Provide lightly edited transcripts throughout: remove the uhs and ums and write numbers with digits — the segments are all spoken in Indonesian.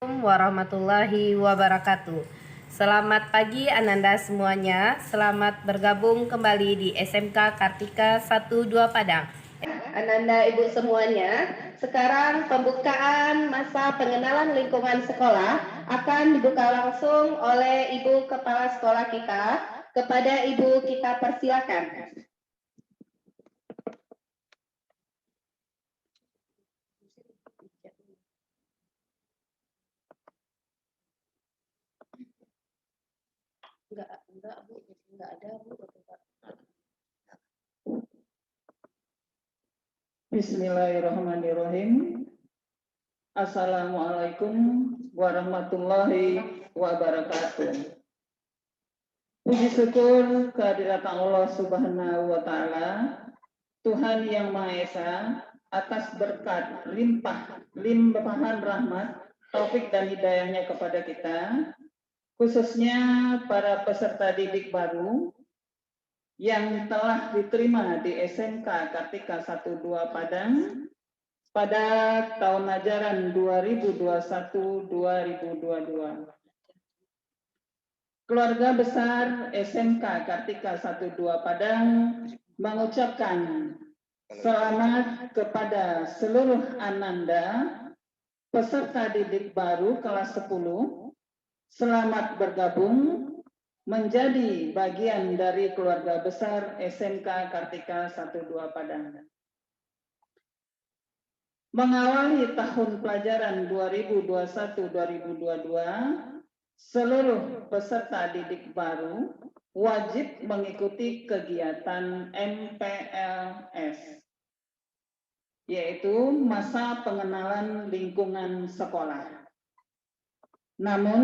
Assalamualaikum warahmatullahi wabarakatuh. Selamat pagi Ananda semuanya. Selamat bergabung kembali di SMK Kartika 12 Padang. Ananda Ibu semuanya, sekarang pembukaan masa pengenalan lingkungan sekolah akan dibuka langsung oleh Ibu Kepala Sekolah kita. Kepada Ibu kita persilakan. Enggak Bu, enggak ada Bu. Bismillahirrahmanirrahim. Assalamualaikum warahmatullahi wabarakatuh. Puji syukur kehadirat Allah Subhanahu wa Ta'ala, Tuhan yang Maha Esa, atas berkat limpahan rahmat, taufik dan hidayahnya kepada kita, khususnya para peserta didik baru yang telah diterima di SMK Kartika 12 Padang pada tahun ajaran 2021-2022. Keluarga besar SMK Kartika 12 Padang mengucapkan selamat kepada seluruh Ananda peserta didik baru kelas 10. Selamat bergabung menjadi bagian dari keluarga besar SMK Kartika 12 Padang. Mengawali tahun pelajaran 2021-2022, seluruh peserta didik baru wajib mengikuti kegiatan MPLS, yaitu masa pengenalan lingkungan sekolah. Namun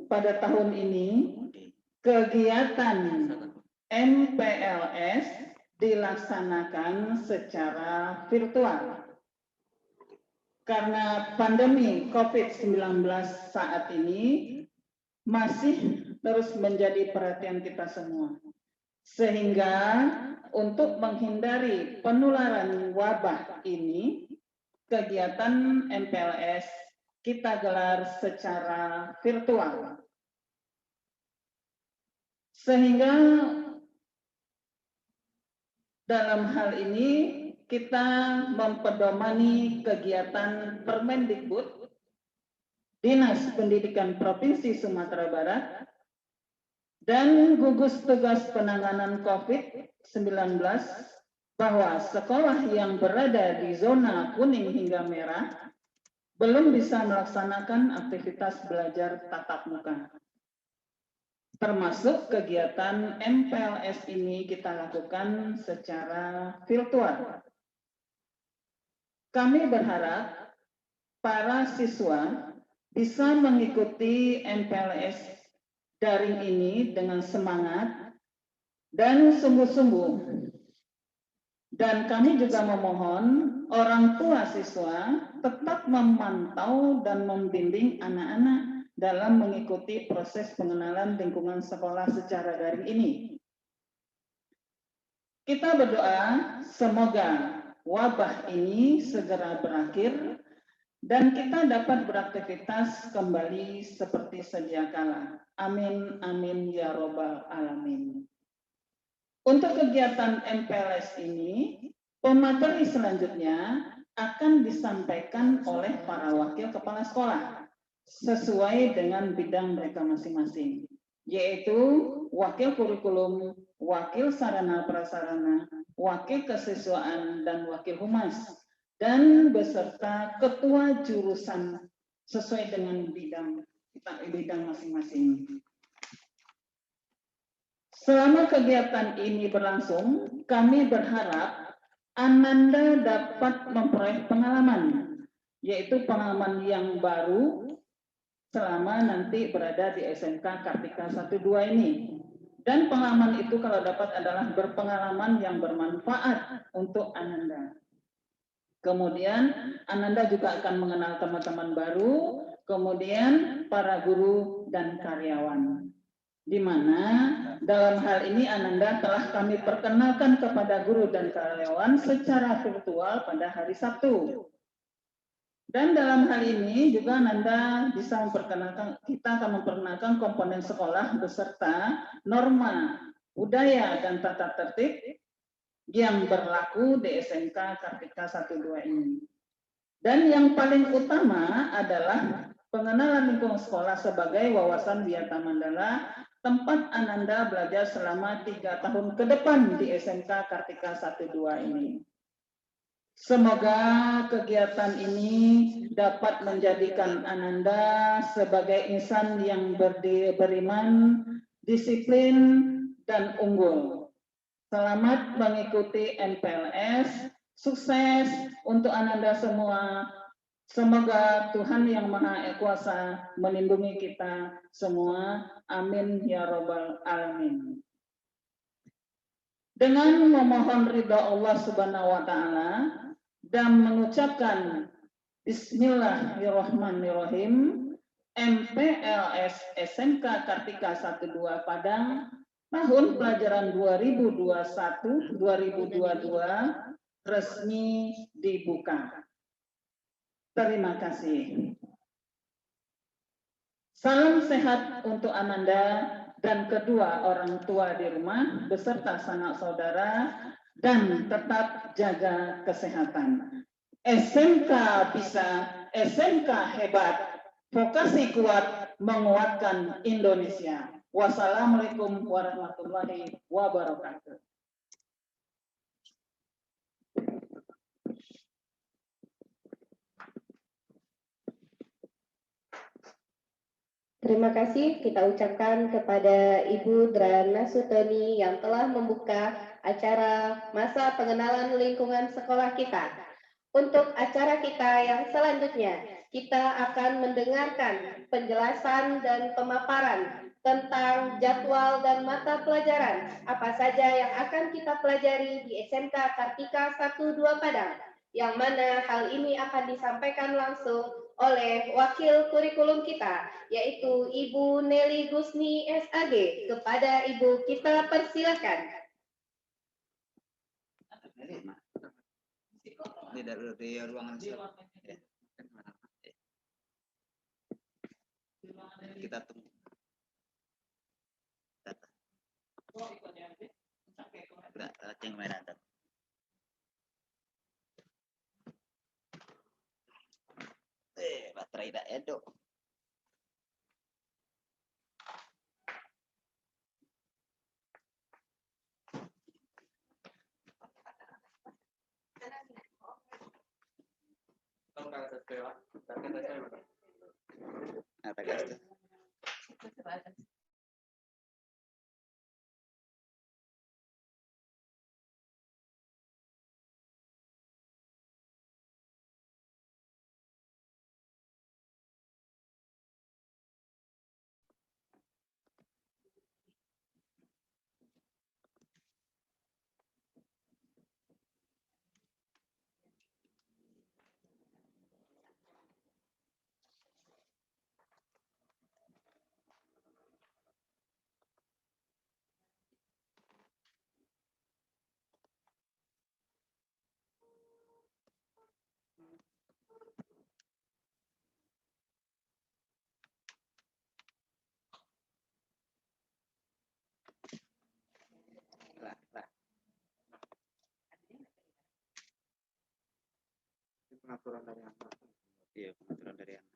pada tahun ini kegiatan MPLS dilaksanakan secara virtual karena pandemi COVID-19 saat ini masih terus menjadi perhatian kita semua. Sehingga untuk menghindari penularan wabah ini, kegiatan MPLS kita gelar secara virtual. Sehingga dalam hal ini kita mempedomani kegiatan Permendikbud Dinas Pendidikan Provinsi Sumatera Barat dan gugus tugas penanganan COVID-19 bahwa sekolah yang berada di zona kuning hingga merah belum bisa melaksanakan aktivitas belajar tatap muka. Termasuk kegiatan MPLS ini kita lakukan secara virtual. Kami berharap para siswa bisa mengikuti MPLS daring ini dengan semangat dan sungguh-sungguh. Dan kami juga memohon orang tua siswa tetap memantau dan membimbing anak-anak dalam mengikuti proses pengenalan lingkungan sekolah secara daring ini. Kita berdoa semoga wabah ini segera berakhir dan kita dapat beraktivitas kembali seperti sedia kala. Amin, amin, ya robbal alamin. Untuk kegiatan MPLS ini, pemateri selanjutnya akan disampaikan oleh para wakil kepala sekolah sesuai dengan bidang mereka masing-masing, yaitu wakil kurikulum, wakil sarana prasarana, wakil kesiswaan, dan wakil humas, dan beserta ketua jurusan sesuai dengan bidang masing-masing. Selama kegiatan ini berlangsung, kami berharap Ananda dapat memperoleh pengalaman, yaitu pengalaman yang baru selama nanti berada di SMK Kartika 12 ini. Dan pengalaman itu kalau dapat adalah berpengalaman yang bermanfaat untuk Ananda. Kemudian Ananda juga akan mengenal teman-teman baru, kemudian para guru dan karyawan. Di mana dalam hal ini Ananda telah kami perkenalkan kepada guru dan karyawan secara virtual pada hari Sabtu. Dan dalam hal ini juga Ananda bisa kita akan memperkenalkan komponen sekolah beserta norma, budaya, dan tata tertib yang berlaku di SMK Kartika 12 ini. Dan yang paling utama adalah pengenalan lingkungan sekolah sebagai wawasan Wiyata Mandala, tempat Ananda belajar selama 3 tahun ke depan di SMK Kartika 12 ini. Semoga kegiatan ini dapat menjadikan Ananda sebagai insan yang beriman, disiplin, dan unggul. Selamat mengikuti MPLS, sukses untuk Ananda semua. Semoga Tuhan Yang Maha Kuasa melindungi kita semua. Amin ya Rabbal Alamin. Dengan memohon ridha Allah Subhanahu wa Ta'ala dan mengucapkan Bismillahirrahmanirrahim, MPLS SMK Kartika 12 Padang tahun pelajaran 2021-2022 resmi dibuka. Terima kasih. Salam sehat untuk Ananda dan kedua orang tua di rumah beserta sanak saudara, dan tetap jaga kesehatan. SMK bisa, SMK hebat, vokasi kuat menguatkan Indonesia. Wassalamualaikum warahmatullahi wabarakatuh. Terima kasih kita ucapkan kepada Ibu Drana Sutoni yang telah membuka acara masa pengenalan lingkungan sekolah kita. Untuk acara kita yang selanjutnya, kita akan mendengarkan penjelasan dan pemaparan tentang jadwal dan mata pelajaran apa saja yang akan kita pelajari di SMK Kartika 12 Padang, yang mana hal ini akan disampaikan langsung oleh wakil kurikulum kita, yaitu Ibu Nelly Gusni SAG. Kepada Ibu kita persilakan. Di ruangan kita tunggu data. Yang merah data. Baterai dah edo. Apa guys? Pengaturan dari anak. Iya, pengaturan dari anak.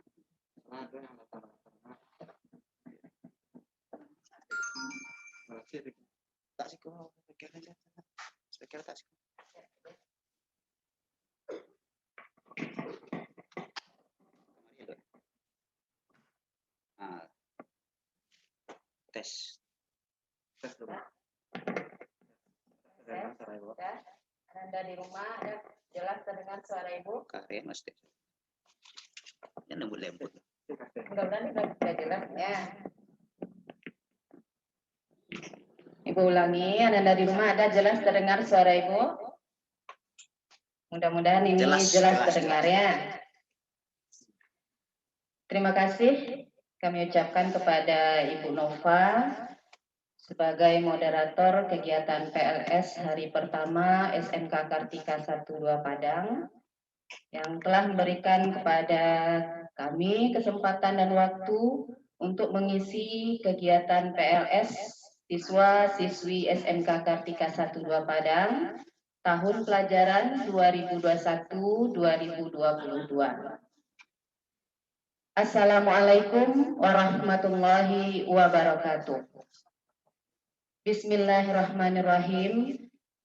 Ada yang tak sih kok, speaker tak sih. Tes dulu. Anda di rumah ada jelas terdengar suara Ibu? Karya mesti. Yang lembut-lembut. Mudah-mudahan sudah jelas ya. Ibu ulangi, Anda di rumah ada jelas terdengar suara Ibu? Mudah-mudahan ini jelas terdengar ya. Terima kasih kami ucapkan kepada Ibu Nova sebagai moderator kegiatan PLS hari pertama SMK Kartika 12 Padang. yang telah memberikan kepada kami kesempatan dan waktu untuk mengisi kegiatan PLS siswa-siswi SMK Kartika 12 Padang tahun pelajaran 2021-2022. Assalamualaikum warahmatullahi wabarakatuh. Bismillahirrahmanirrahim.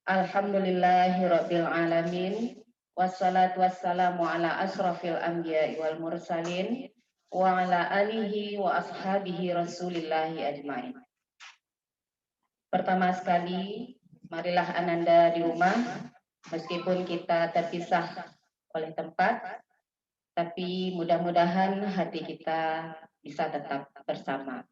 Alhamdulillahirabbil alamin. Wassalatu wassalamu ala asrafil anbiya'i wal mursalin wa ala alihi wa ashabihi rasulillahi ajmain. Pertama sekali, marilah Ananda di rumah, meskipun kita terpisah oleh tempat, tapi mudah-mudahan hati kita bisa tetap bersama.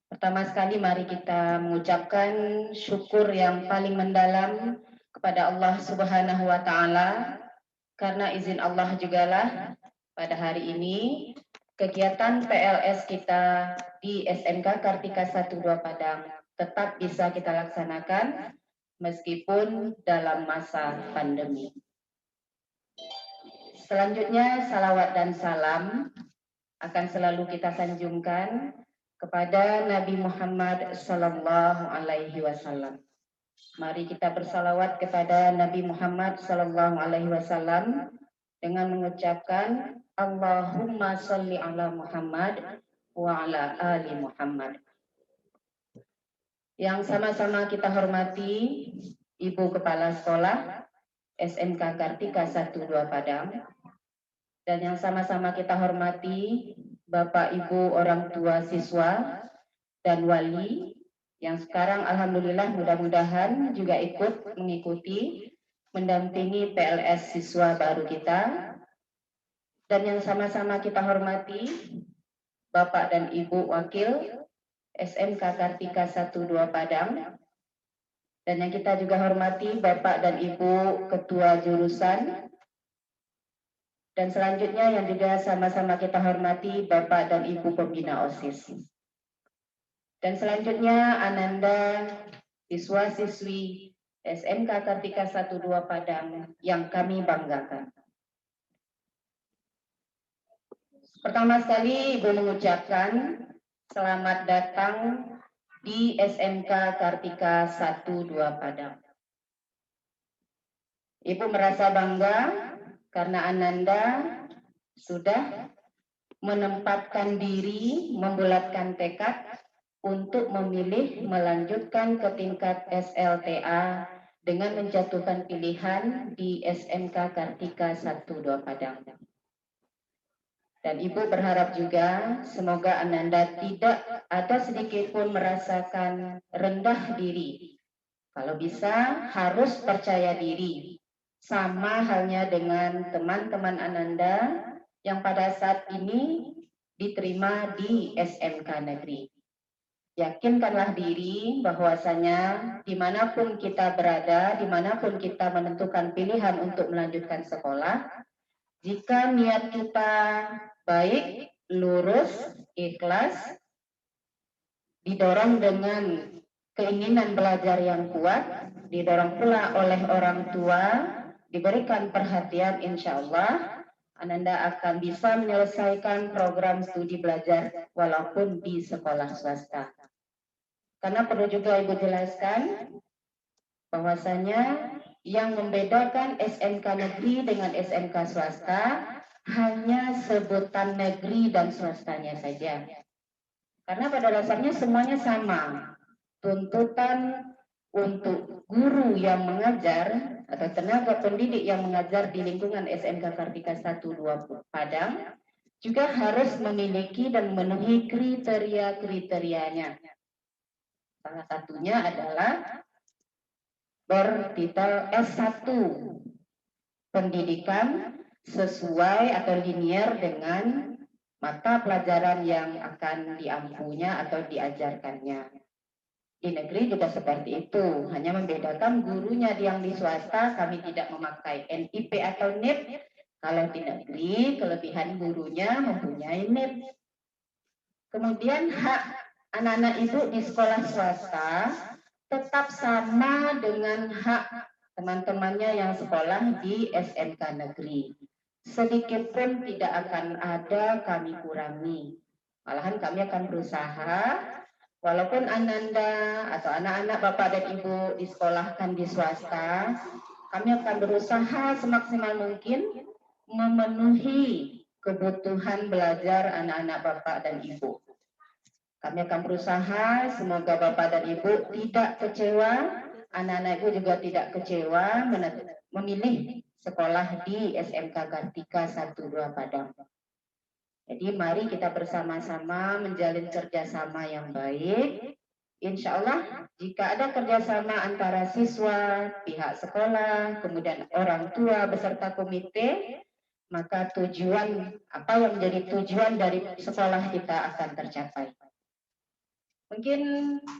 Pertama sekali mari kita mengucapkan syukur yang paling mendalam kepada Allah Subhanahu wa taala, karena izin Allah jugalah pada hari ini kegiatan PLS kita di SMK Kartika 12 Padang tetap bisa kita laksanakan meskipun dalam masa pandemi. Selanjutnya salawat dan salam akan selalu kita sanjungkan kepada Nabi Muhammad sallallahu alaihi wasallam. Mari kita bersalawat kepada Nabi Muhammad sallallahu alaihi wasallam dengan mengucapkan Allahumma sholli ala Muhammad wa ala ali Muhammad. Yang sama-sama kita hormati Ibu Kepala Sekolah SMK Kartika 12 Padang, dan yang sama-sama kita hormati Bapak Ibu orang tua siswa dan wali yang sekarang alhamdulillah mudah-mudahan juga ikut mengikuti mendampingi PLS siswa baru kita, dan yang sama-sama kita hormati Bapak dan Ibu Wakil SMK Kartika 12 Padang, dan yang kita juga hormati Bapak dan Ibu Ketua Jurusan, dan selanjutnya yang juga sama-sama kita hormati Bapak dan Ibu Pembina OSIS. Dan selanjutnya Ananda siswa-siswi SMK Kartika 12 Padang yang kami banggakan. Pertama sekali Ibu mengucapkan selamat datang di SMK Kartika 12 Padang. Ibu merasa bangga karena Ananda sudah menempatkan diri, membulatkan tekad untuk memilih melanjutkan ke tingkat SLTA dengan menjatuhkan pilihan di SMK Kartika 12 Padang. Dan Ibu berharap juga semoga Ananda tidak ada sedikit pun merasakan rendah diri. Kalau bisa harus percaya diri. Sama halnya dengan teman-teman Ananda yang pada saat ini diterima di SMK Negeri. Yakinkanlah diri bahwasanya dimanapun kita berada, dimanapun kita menentukan pilihan untuk melanjutkan sekolah, jika niat kita baik, lurus, ikhlas, didorong dengan keinginan belajar yang kuat, didorong pula oleh orang tua, diberikan perhatian, insya Allah Ananda akan bisa menyelesaikan program studi belajar walaupun di sekolah swasta. Karena perlu juga Ibu jelaskan bahwasanya yang membedakan SMK negeri dengan SMK swasta hanya sebutan negeri dan swastanya saja. Karena pada dasarnya semuanya sama. Tuntutan untuk guru yang mengajar atau tenaga pendidik yang mengajar di lingkungan SMK Kartika 12 Padang juga harus memiliki dan memenuhi kriteria-kriterianya. Salah satunya adalah bertitel S1, pendidikan sesuai atau linear dengan mata pelajaran yang akan diampunya atau diajarkannya. Di negeri juga seperti itu, hanya membedakan gurunya yang di swasta kami tidak memakai NIP atau NIP. Kalau di negeri kelebihan gurunya mempunyai NIP. Kemudian hak anak-anak ibu di sekolah swasta tetap sama dengan hak teman-temannya yang sekolah di SMK negeri. Sedikit pun tidak akan ada kami kurangi. Malahan kami akan berusaha, walaupun Ananda atau anak-anak Bapak dan Ibu disekolahkan di swasta, kami akan berusaha semaksimal mungkin memenuhi kebutuhan belajar anak-anak Bapak dan Ibu. Kami akan berusaha, semoga Bapak dan Ibu tidak kecewa, anak-anak Ibu juga tidak kecewa memilih sekolah di SMK Kartika 12 Padang. Jadi mari kita bersama-sama menjalin kerjasama yang baik. Insya Allah jika ada kerjasama antara siswa, pihak sekolah, kemudian orang tua beserta komite, maka tujuan apa yang menjadi tujuan dari sekolah kita akan tercapai. Mungkin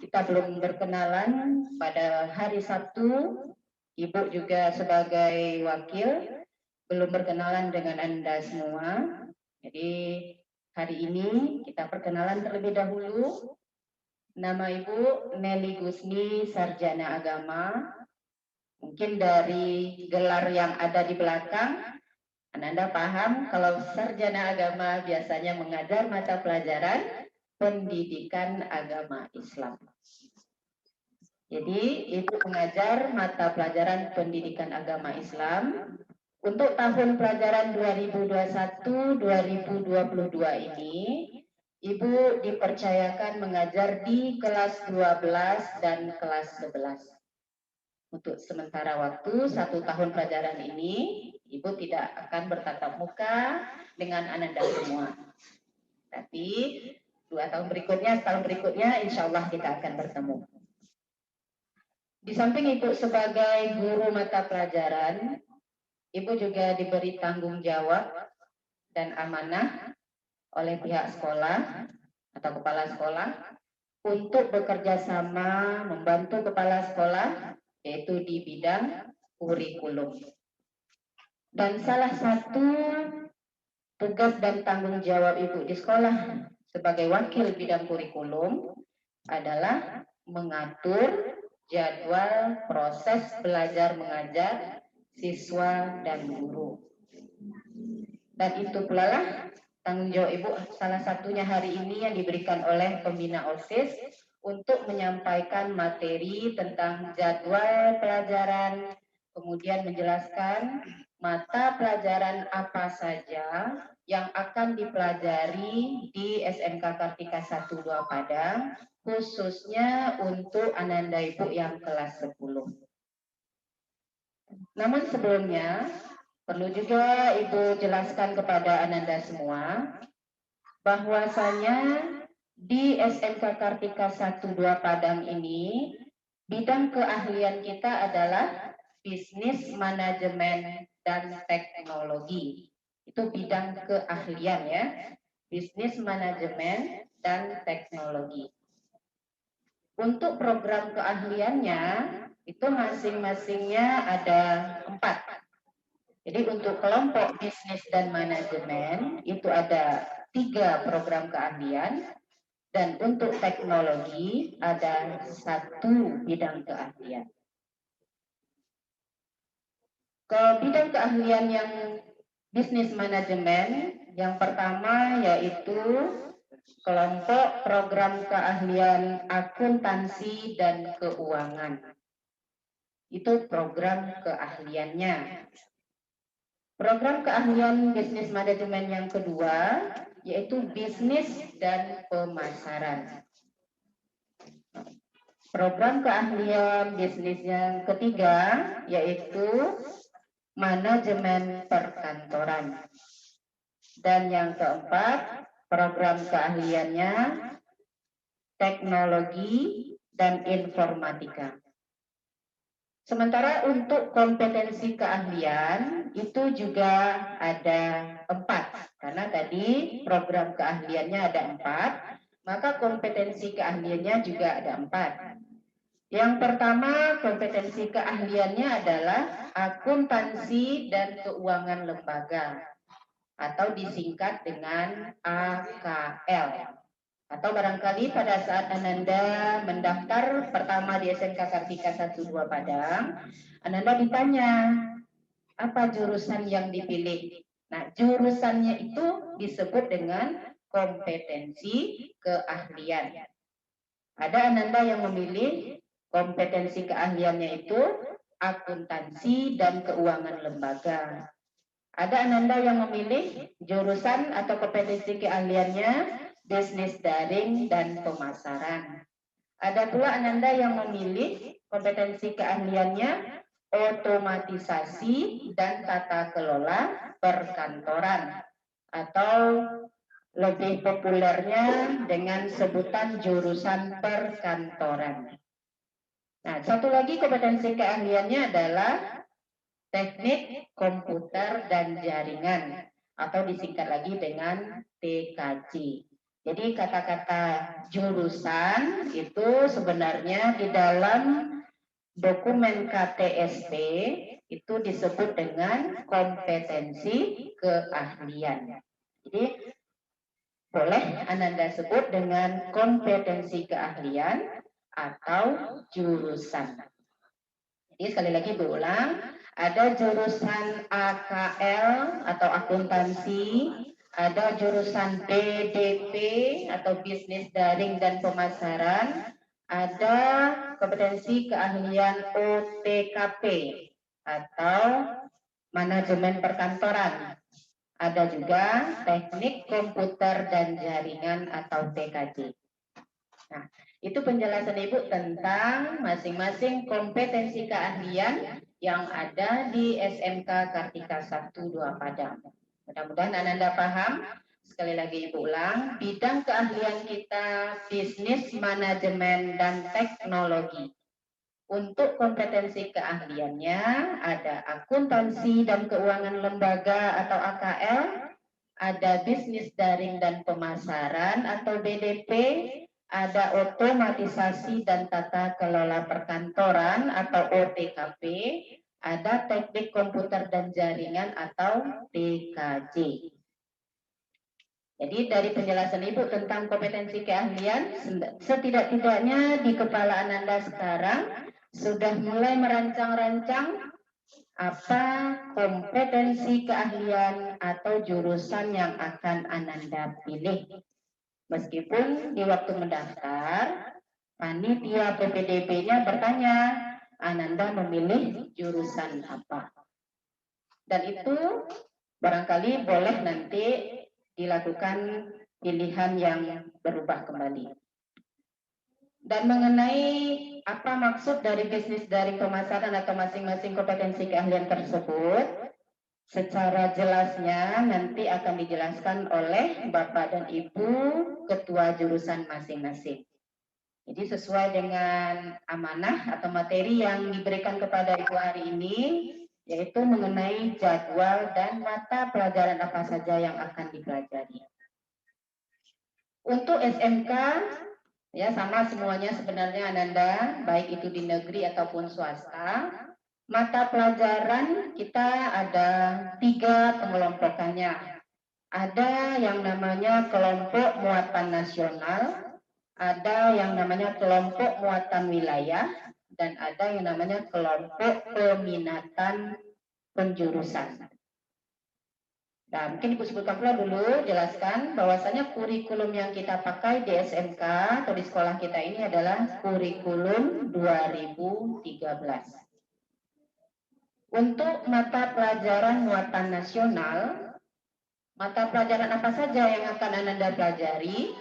kita belum berkenalan pada hari Sabtu, Ibu juga sebagai wakil belum berkenalan dengan Anda semua. Jadi hari ini kita perkenalan terlebih dahulu. Nama Ibu Nelly Gusni, Sarjana Agama. Mungkin dari gelar yang ada di belakang, Anda paham kalau sarjana agama biasanya mengajar mata pelajaran pendidikan agama Islam. Jadi Ibu mengajar mata pelajaran pendidikan agama Islam. Untuk tahun pelajaran 2021-2022 ini, Ibu dipercayakan mengajar di kelas 12 dan kelas 11. Untuk sementara waktu 1 tahun pelajaran ini, Ibu tidak akan bertatap muka dengan Ananda semua. Tapi 2 tahun berikutnya, setahun berikutnya, insya Allah kita akan bertemu. Di samping Ibu sebagai guru mata pelajaran, Ibu juga diberi tanggung jawab dan amanah oleh pihak sekolah atau kepala sekolah untuk bekerja sama membantu kepala sekolah, yaitu di bidang kurikulum. Dan salah satu tugas dan tanggung jawab Ibu di sekolah sebagai wakil bidang kurikulum adalah mengatur jadwal proses belajar mengajar siswa dan guru. Dan itu pula lah tanggung jawab Ibu salah satunya hari ini yang diberikan oleh pembina OSIS untuk menyampaikan materi tentang jadwal pelajaran, kemudian menjelaskan mata pelajaran apa saja yang akan dipelajari di SMK Kartika 12 Padang, khususnya untuk Ananda Ibu yang kelas 10. Namun sebelumnya, perlu juga Ibu jelaskan kepada Ananda semua, bahwasanya di SMK Kartika 12 Padang ini, bidang keahlian kita adalah bisnis manajemen dan teknologi. Itu bidang keahlian ya, bisnis manajemen dan teknologi. Untuk program keahliannya, itu masing-masingnya ada 4. Jadi untuk kelompok bisnis dan manajemen, itu ada 3 program keahlian. Dan untuk teknologi, ada 1 bidang keahlian. Ke bidang keahlian yang bisnis manajemen, yang pertama yaitu kelompok program keahlian akuntansi dan keuangan. Itu program keahliannya. Program keahlian bisnis manajemen yang kedua yaitu bisnis dan pemasaran. Program keahlian bisnis yang ketiga yaitu manajemen perkantoran. Dan yang keempat, program keahliannya teknologi dan informatika. Sementara untuk kompetensi keahlian itu juga ada 4. Karena tadi program keahliannya ada 4, maka kompetensi keahliannya juga ada 4. Yang pertama, kompetensi keahliannya adalah akuntansi dan keuangan lembaga atau disingkat dengan AKL. Atau barangkali pada saat Ananda mendaftar pertama di SMK Kartika 12 Padang, Ananda ditanya, apa jurusan yang dipilih? Nah, jurusannya itu disebut dengan kompetensi keahlian. Ada Ananda yang memilih kompetensi keahliannya itu akuntansi dan keuangan lembaga. Ada Ananda yang memilih jurusan atau kompetensi keahliannya bisnis daring dan pemasaran. Ada pula Ananda yang memilih kompetensi keahliannya otomatisasi dan tata kelola perkantoran atau lebih populernya dengan sebutan jurusan perkantoran. Nah, satu lagi kompetensi keahliannya adalah teknik komputer dan jaringan atau disingkat lagi dengan TKJ. Jadi kata-kata jurusan itu sebenarnya di dalam dokumen KTSP itu disebut dengan kompetensi keahlian. Jadi boleh Ananda sebut dengan kompetensi keahlian atau jurusan. Jadi sekali lagi berulang, ada jurusan AKL atau akuntansi, ada jurusan BDP atau bisnis daring dan pemasaran, ada kompetensi keahlian OTKP atau manajemen perkantoran. Ada juga teknik komputer dan jaringan atau TKJ. Nah, itu penjelasan Ibu tentang masing-masing kompetensi keahlian yang ada di SMK Kartika 12 Padang. Mudah-mudahan Ananda paham. Sekali lagi Ibu ulang, bidang keahlian kita bisnis, manajemen, dan teknologi. Untuk kompetensi keahliannya ada akuntansi dan keuangan lembaga atau AKL, ada bisnis daring dan pemasaran atau BDP, ada otomatisasi dan tata kelola perkantoran atau OTKP, ada teknik komputer dan jaringan atau TKJ. Jadi dari penjelasan Ibu tentang kompetensi keahlian, setidak-tidaknya di kepala Ananda sekarang sudah mulai merancang-rancang apa kompetensi keahlian atau jurusan yang akan Ananda pilih. Meskipun di waktu mendaftar, panitia PPDB-nya bertanya, Ananda memilih jurusan apa? Dan itu barangkali boleh nanti dilakukan pilihan yang berubah kembali. Dan mengenai apa maksud dari bisnis daring pemasaran atau masing-masing kompetensi keahlian tersebut, secara jelasnya nanti akan dijelaskan oleh Bapak dan Ibu Ketua jurusan masing-masing. Jadi sesuai dengan amanah atau materi yang diberikan kepada Ibu hari ini, yaitu mengenai jadwal dan mata pelajaran apa saja yang akan dipelajari. Untuk SMK, ya sama semuanya sebenarnya Ananda, baik itu di negeri ataupun swasta. Mata pelajaran kita ada 3 pengelompokannya. Ada yang namanya kelompok muatan nasional, ada yang namanya kelompok muatan wilayah, dan ada yang namanya kelompok peminatan penjurusan. Nah, mungkin Ibu sebutkan pula dulu, jelaskan bahwasanya kurikulum yang kita pakai di SMK atau di sekolah kita ini adalah kurikulum 2013. Untuk mata pelajaran muatan nasional, mata pelajaran apa saja yang akan Ananda pelajari?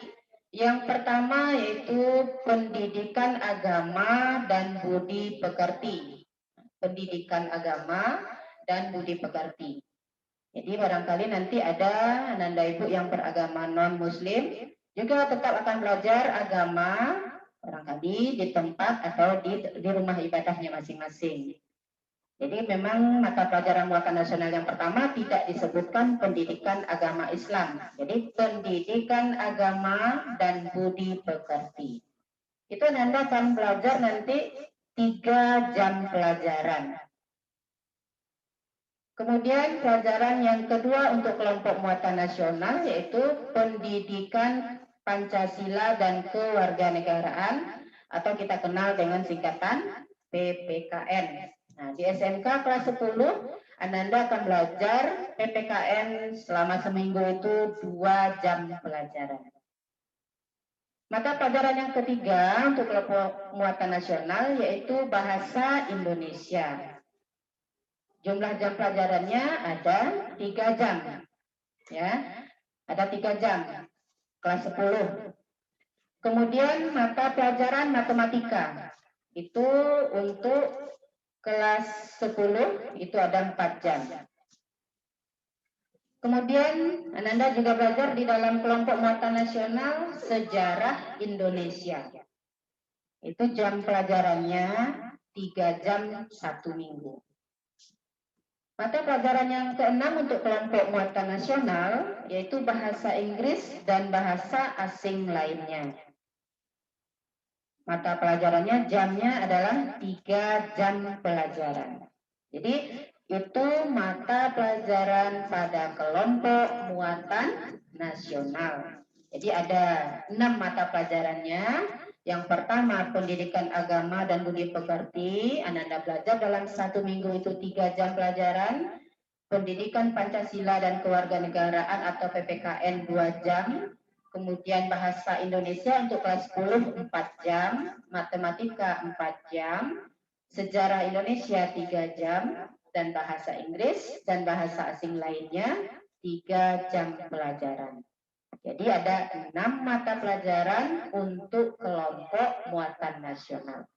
Yang pertama yaitu pendidikan agama dan budi pekerti. Pendidikan agama dan budi pekerti. Jadi barangkali nanti ada Ananda Ibu yang beragama non-muslim juga tetap akan belajar agama barangkali di tempat atau di rumah ibadahnya masing-masing. Jadi memang mata pelajaran muatan nasional yang pertama tidak disebutkan pendidikan agama Islam. Jadi pendidikan agama dan budi pekerti. Itu Ananda akan belajar nanti 3 jam pelajaran. Kemudian pelajaran yang kedua untuk kelompok muatan nasional yaitu pendidikan Pancasila dan Kewarganegaraan atau kita kenal dengan singkatan PPKN. Nah, di SMK kelas 10 Ananda akan belajar PPKN selama seminggu itu 2 jam pelajaran. Mata pelajaran yang ketiga untuk kelompok muatan nasional yaitu Bahasa Indonesia. Jumlah jam pelajarannya ada 3 jam. Ya, ada 3 jam. Kelas 10. Kemudian mata pelajaran matematika. Itu untuk kelas 10 itu ada 4 jam. Kemudian Ananda juga belajar di dalam kelompok muatan nasional sejarah Indonesia. Itu jam pelajarannya 3 jam 1 minggu. Mata pelajaran yang keenam untuk kelompok muatan nasional yaitu bahasa Inggris dan bahasa asing lainnya. Mata pelajarannya jamnya adalah 3 jam pelajaran. Jadi itu mata pelajaran pada kelompok muatan nasional. Jadi ada 6 mata pelajarannya. Yang pertama pendidikan agama dan budi pekerti. Ananda belajar dalam 1 minggu itu 3 jam pelajaran. Pendidikan Pancasila dan Kewarganegaraan atau PPKN 2 jam. Kemudian bahasa Indonesia untuk kelas 10 4 jam, matematika 4 jam, sejarah Indonesia 3 jam, dan bahasa Inggris dan bahasa asing lainnya 3 jam pelajaran. Jadi ada 6 mata pelajaran untuk kelompok muatan nasional.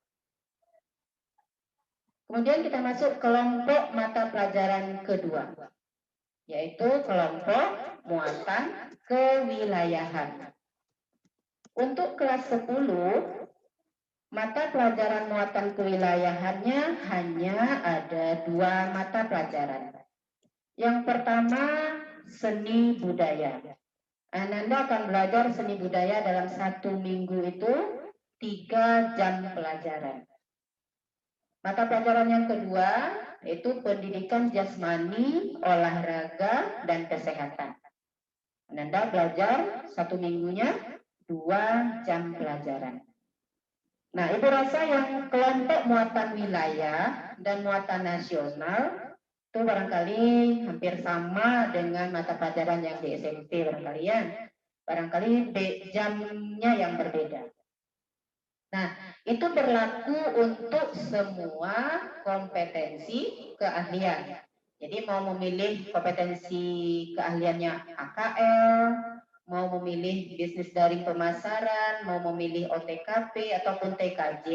Kemudian kita masuk kelompok mata pelajaran kedua, yaitu kelompok muatan kewilayahan. Untuk kelas 10, mata pelajaran muatan kewilayahannya hanya ada 2 mata pelajaran. Yang pertama, seni budaya. Ananda akan belajar seni budaya dalam 1 minggu itu 3 jam pelajaran. Mata pelajaran yang kedua, yaitu pendidikan jasmani, olahraga, dan kesehatan. Ananda belajar 1 minggunya 2 jam pelajaran. Nah, Ibu rasa yang kelompok muatan wilayah dan muatan nasional itu barangkali hampir sama dengan mata pelajaran yang di SMP barangkali ya. Barangkali jamnya yang berbeda. Nah, itu berlaku untuk semua kompetensi keahlian. Jadi mau memilih kompetensi keahliannya AKL, mau memilih bisnis daring pemasaran, mau memilih OTKP ataupun TKJ,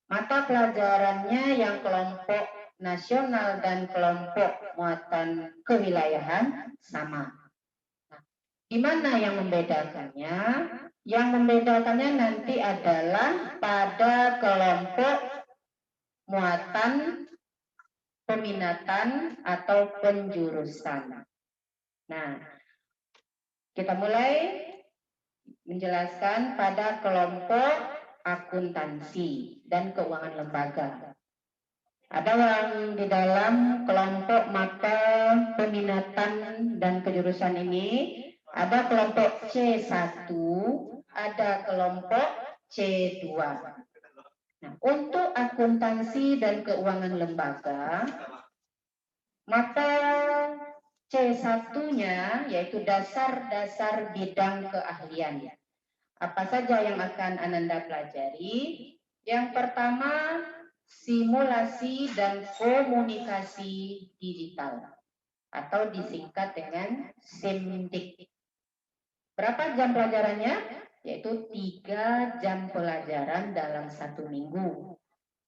mata pelajarannya yang kelompok nasional dan kelompok muatan kewilayahan sama. Nah, di mana yang membedakannya? Yang membedakannya nanti adalah pada kelompok muatan peminatan atau penjurusan. Nah, kita mulai menjelaskan pada kelompok akuntansi dan keuangan lembaga. Ada yang di dalam kelompok mata peminatan dan penjurusan ini, ada kelompok C1, ada kelompok C2. Nah, untuk akuntansi dan keuangan lembaga, mata C1-nya yaitu dasar-dasar bidang keahlian. Apa saja yang akan Ananda pelajari? Yang pertama, simulasi dan komunikasi digital atau disingkat dengan SIMDIK. Berapa jam pelajarannya? Yaitu 3 jam pelajaran dalam 1 minggu.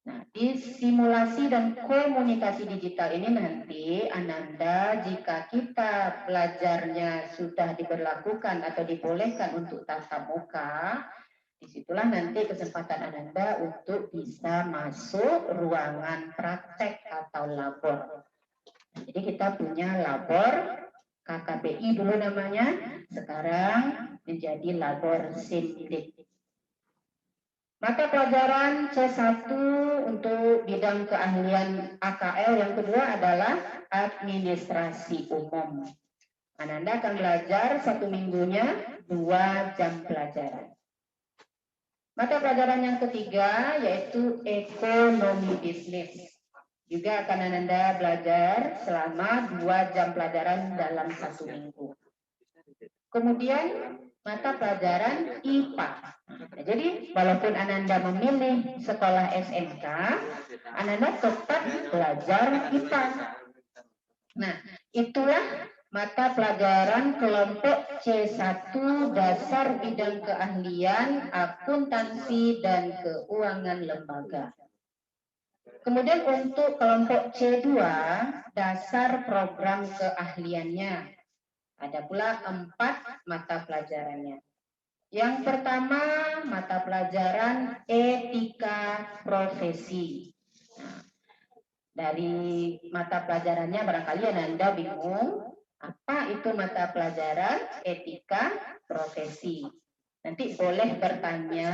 Nah, di simulasi dan komunikasi digital ini nanti Ananda, jika kita belajarnya sudah diberlakukan atau dibolehkan untuk tatap muka, disitulah nanti kesempatan Ananda untuk bisa masuk ruangan praktek atau labor. Jadi kita punya labor KKBI dulu namanya, sekarang menjadi labor SIMDIK. Mata pelajaran C1 untuk bidang keahlian AKL yang kedua adalah administrasi umum. Ananda akan belajar 1 minggunya 2 jam pelajaran. Mata pelajaran yang ketiga yaitu ekonomi bisnis. Juga akan Ananda belajar selama 2 jam pelajaran dalam 1 minggu. Kemudian mata pelajaran IPA. Nah, jadi walaupun Ananda memilih sekolah SMK, Ananda tetap belajar IPA. Nah, itulah mata pelajaran kelompok C1 dasar bidang keahlian akuntansi dan keuangan lembaga. Kemudian untuk kelompok C2 dasar program keahliannya. Ada pula 4 mata pelajarannya. Yang pertama mata pelajaran etika profesi. Nah, dari mata pelajarannya barangkali Ananda bingung, apa itu mata pelajaran etika profesi? Nanti boleh bertanya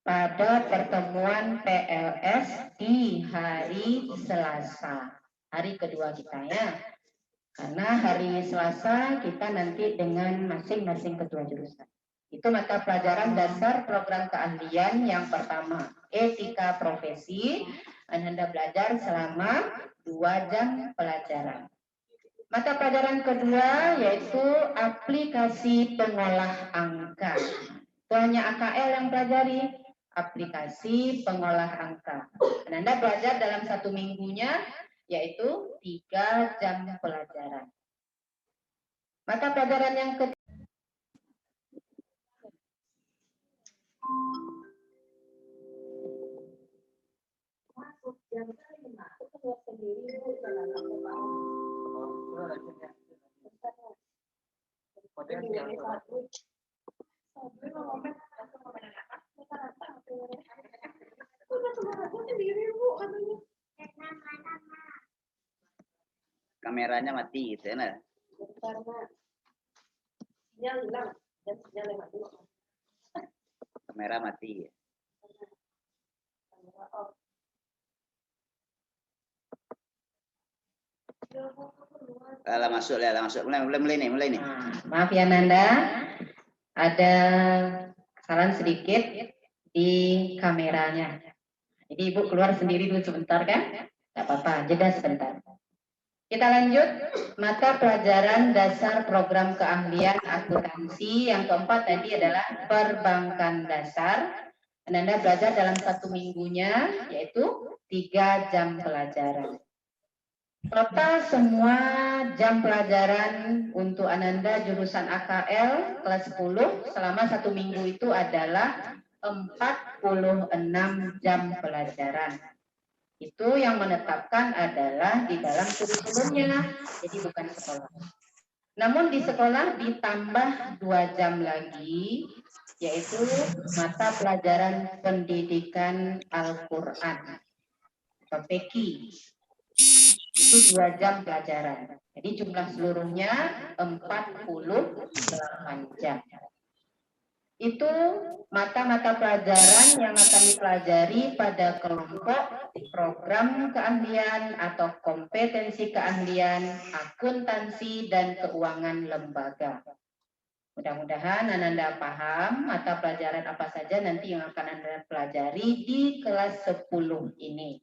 pada pertemuan PLS di hari Selasa, hari kedua kita ya. Karena hari Selasa kita nanti dengan masing-masing ketua jurusan. Itu mata pelajaran dasar program keahlian yang pertama, etika profesi. Ananda belajar selama 2 jam pelajaran. Mata pelajaran kedua yaitu aplikasi pengolah angka. Itu hanya AKL yang pelajari, aplikasi pengolah angka. Ananda belajar dalam 1 minggunya yaitu 3 jam pelajaran. Mata pelajaran yang ketiga Kameranya mati gitu ya. Kamera mati. Lah masuk mulai nih. Maaf ya Nanda, ada kesalahan sedikit di kameranya. Jadi Ibu keluar sendiri dulu sebentar kan? Gak apa-apa, jeda sebentar. Kita lanjut, mata pelajaran dasar program keahlian akuntansi. Yang keempat tadi adalah perbankan dasar. Ananda belajar dalam 1 minggunya, yaitu 3 jam pelajaran. Total semua jam pelajaran untuk Ananda jurusan AKL kelas 10 selama 1 minggu itu adalah 46 jam pelajaran. Itu yang menetapkan adalah di dalam kurikulumnya, jadi bukan sekolah. Namun di sekolah ditambah 2 jam lagi, yaitu mata pelajaran pendidikan Al-Quran atau PEKI. Itu 2 jam pelajaran. Jadi jumlah seluruhnya 48 jam. Itu mata-mata pelajaran yang akan dipelajari pada kelompok program keahlian atau kompetensi keahlian akuntansi dan keuangan lembaga. Mudah-mudahan Ananda paham mata pelajaran apa saja nanti yang akan Anda pelajari di kelas 10 ini.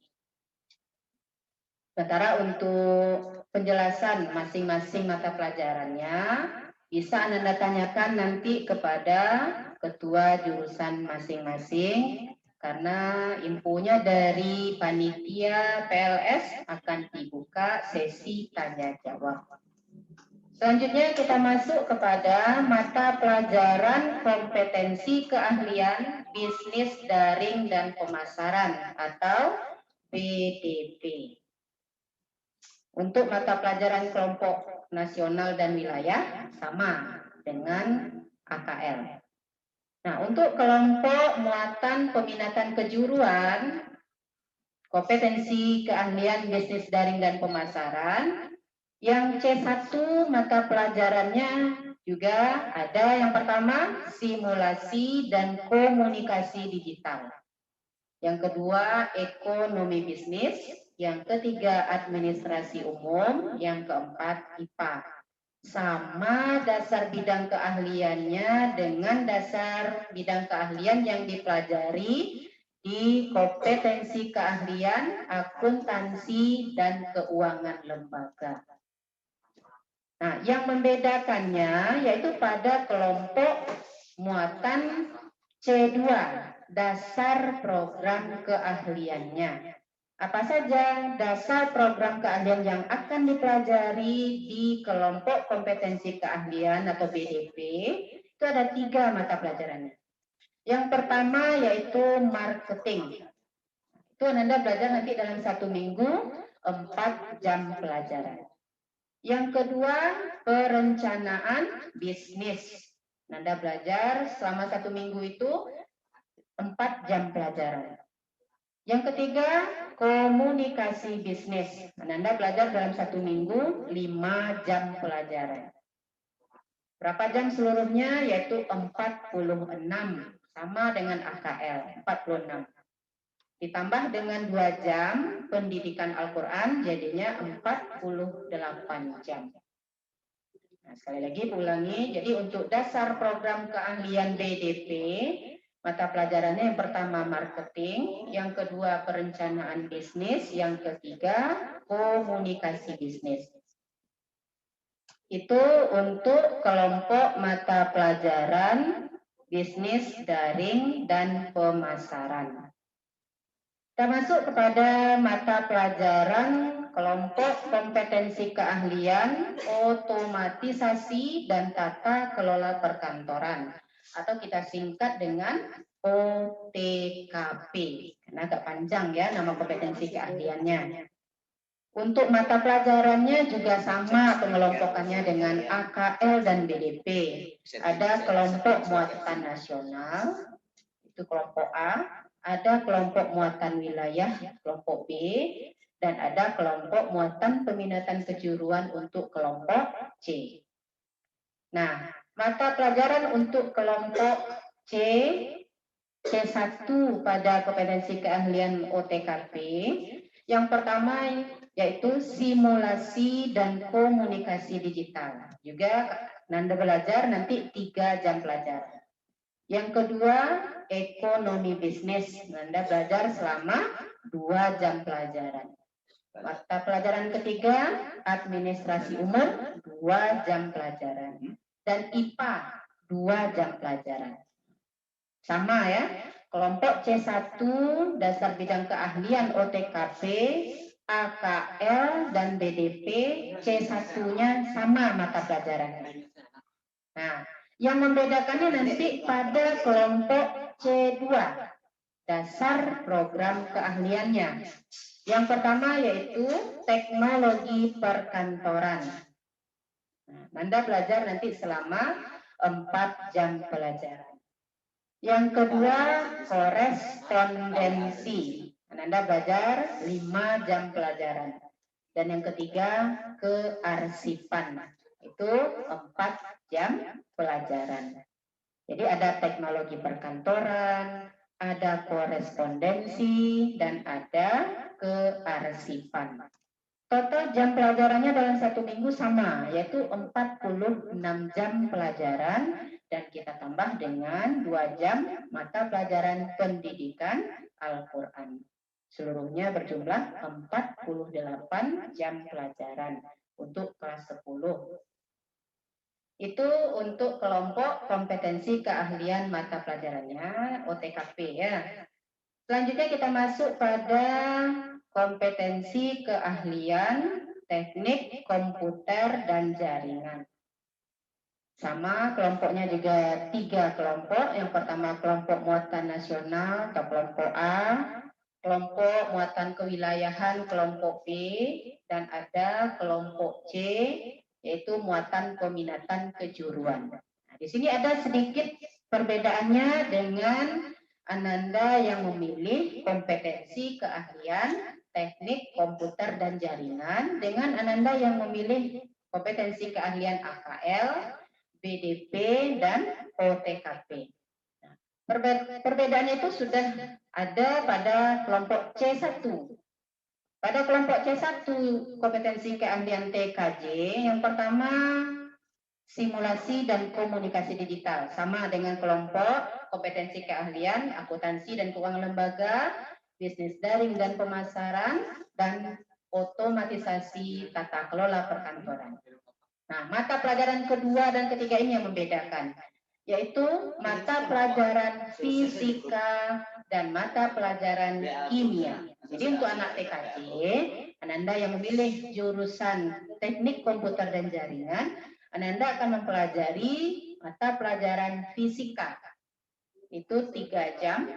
Sementara untuk penjelasan masing-masing mata pelajarannya bisa Anda tanyakan nanti kepada ketua jurusan masing-masing karena infonya dari panitia PLS akan dibuka sesi tanya jawab. Selanjutnya kita masuk kepada mata pelajaran kompetensi keahlian bisnis daring dan pemasaran atau BDP. Untuk mata pelajaran kelompok nasional dan wilayah sama dengan AKL. Nah, untuk kelompok muatan peminatan kejuruan, kompetensi keahlian bisnis daring dan pemasaran, yang C1 mata pelajarannya juga ada yang pertama simulasi dan komunikasi digital. Yang kedua ekonomi bisnis, yang ketiga administrasi umum, yang keempat IPA. sama dasar bidang keahliannya dengan dasar bidang keahlian yang dipelajari di kompetensi keahlian akuntansi dan keuangan lembaga. Nah, yang membedakannya yaitu pada kelompok muatan C2, dasar program keahliannya. Apa saja dasar program keahlian yang akan dipelajari di kelompok kompetensi keahlian atau BDP? Itu ada 3 mata pelajarannya. Yang pertama yaitu marketing. Itu Anda belajar nanti dalam 1 minggu 4 jam pelajaran. Yang kedua, perencanaan bisnis. Anda belajar selama 1 minggu itu 4 jam pelajaran. Yang ketiga, komunikasi bisnis. Anda belajar dalam 1 minggu 5 jam pelajaran. Berapa jam seluruhnya? Yaitu 46, sama dengan AKL, 46. Ditambah dengan 2 jam pendidikan Al-Quran, jadinya 48 jam. Nah, sekali lagi ulangi, jadi untuk dasar program keahlian BDP, mata pelajarannya yang pertama marketing, yang kedua perencanaan bisnis, yang ketiga komunikasi bisnis. Itu untuk kelompok mata pelajaran bisnis daring dan pemasaran. Kita masuk kepada mata pelajaran kelompok kompetensi keahlian otomatisasi dan tata kelola perkantoran, atau kita singkat dengan OTKP, karena agak panjang ya nama kompetensi keahliannya. Untuk mata pelajarannya juga sama pengelompokannya dengan AKL dan BDP. Ada kelompok muatan nasional, itu kelompok A, ada kelompok muatan wilayah, kelompok B, dan ada kelompok muatan peminatan kejuruan untuk kelompok C. Nah, mata pelajaran untuk kelompok C1 pada kompetensi keahlian OTKP, yang pertama yaitu simulasi dan komunikasi digital. Juga Anda belajar nanti 3 jam pelajaran. Yang kedua, ekonomi bisnis. Anda belajar selama 2 jam pelajaran. Mata pelajaran ketiga, administrasi umum, 2 jam pelajaran. Dan IPA, 2 jam pelajaran. Sama ya, kelompok C1, dasar bidang keahlian OTKP, AKL, dan BDP, C1-nya sama mata pelajarannya. Nah, yang membedakannya nanti pada kelompok C2, dasar program keahliannya. Yang pertama yaitu teknologi perkantoran. Nah, Anda belajar nanti selama 4 jam pelajaran. Yang kedua, korespondensi. Anda belajar 5 jam pelajaran. Dan yang ketiga, kearsipan. Itu 4 jam pelajaran. Jadi ada teknologi perkantoran, ada korespondensi, dan ada kearsipan. Total jam pelajarannya dalam 1 minggu sama, yaitu 46 jam pelajaran, dan kita tambah dengan 2 jam mata pelajaran pendidikan Al-Quran. Seluruhnya berjumlah 48 jam pelajaran untuk kelas 10. Itu untuk kelompok kompetensi keahlian mata pelajarannya OTKP ya. Selanjutnya kita masuk pada kompetensi keahlian teknik komputer dan jaringan. Sama kelompoknya juga 3 kelompok. Yang pertama kelompok muatan nasional atau kelompok A, kelompok muatan kewilayahan kelompok B, dan ada kelompok C yaitu muatan peminatan kejuruan. Nah, di sini ada sedikit perbedaannya dengan Ananda yang memilih kompetensi keahlian teknik komputer dan jaringan dengan Ananda yang memilih kompetensi keahlian AKL, BDP, dan OTKP. Nah, perbedaannya itu sudah ada pada kelompok C1. Pada kelompok C1 kompetensi keahlian TKJ, yang pertama simulasi dan komunikasi digital, sama dengan kelompok kompetensi keahlian, akuntansi dan keuangan lembaga, bisnis daring dan pemasaran, dan otomatisasi tata kelola perkantoran. Nah, mata pelajaran kedua dan ketiga ini yang membedakan, yaitu mata pelajaran fisika dan mata pelajaran kimia. Jadi untuk anak TKJ, Ananda yang memilih jurusan teknik komputer dan jaringan, Ananda akan mempelajari mata pelajaran fisika, itu 3 jam,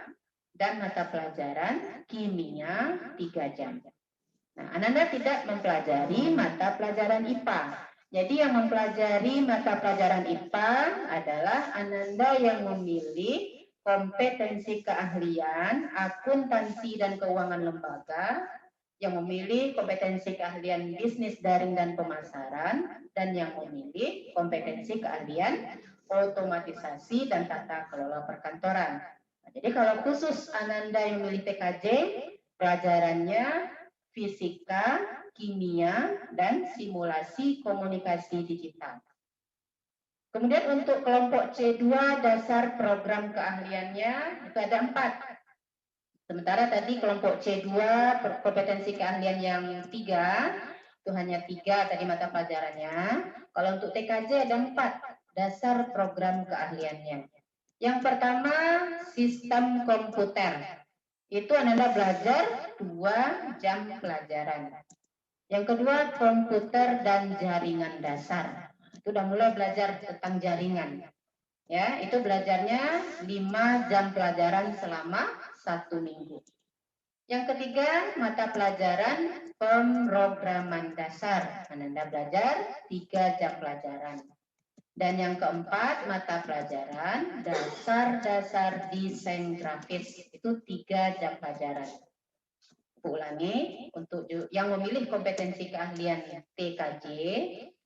dan mata pelajaran kimia 3 jam. Nah, Ananda tidak mempelajari mata pelajaran IPA. Jadi yang mempelajari mata pelajaran IPA adalah Ananda yang memilih kompetensi keahlian, akuntansi dan keuangan lembaga, yang memilih kompetensi keahlian bisnis daring dan pemasaran, dan yang memilih kompetensi keahlian otomatisasi dan tata kelola perkantoran. Nah, jadi kalau khusus Ananda yang memilih TKJ, pelajarannya fisika, kimia, dan simulasi komunikasi digital. Kemudian untuk kelompok C2 dasar program keahliannya itu ada 4. Sementara tadi kelompok C2 kompetensi keahlian yang 3, itu hanya 3 tadi mata pelajarannya. Kalau untuk TKJ ada 4 dasar program keahliannya. Yang pertama, sistem komputer. Itu Ananda belajar 2 jam pelajaran. Yang kedua, komputer dan jaringan dasar. Itu udah mulai belajar tentang jaringan. Ya, itu belajarnya 5 jam pelajaran selama 1 minggu. Yang ketiga, mata pelajaran pemrograman dasar. Ananda belajar 3 jam pelajaran. Dan yang keempat, mata pelajaran dasar-dasar desain grafis, itu 3 jam pelajaran. Ulangi, untuk yang memilih kompetensi keahlian TKJ,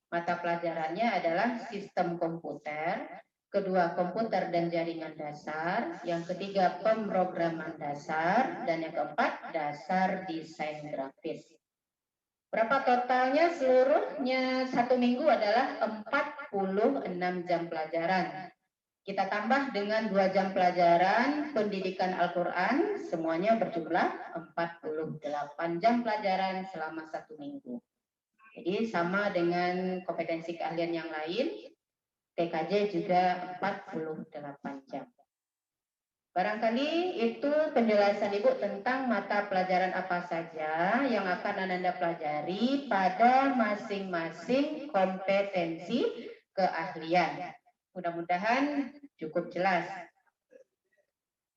mata pelajarannya adalah sistem komputer, kedua komputer dan jaringan dasar, yang ketiga pemrograman dasar, dan yang keempat dasar desain grafis. Berapa totalnya seluruhnya 1 minggu adalah 46 jam pelajaran. Kita tambah dengan 2 jam pelajaran pendidikan Al-Quran, semuanya berjumlah 48 jam pelajaran selama 1 minggu. Jadi sama dengan kompetensi keahlian yang lain, TKJ juga 48 jam. Barangkali itu penjelasan Ibu tentang mata pelajaran apa saja yang akan Ananda pelajari pada masing-masing kompetensi keahlian. Mudah-mudahan cukup jelas.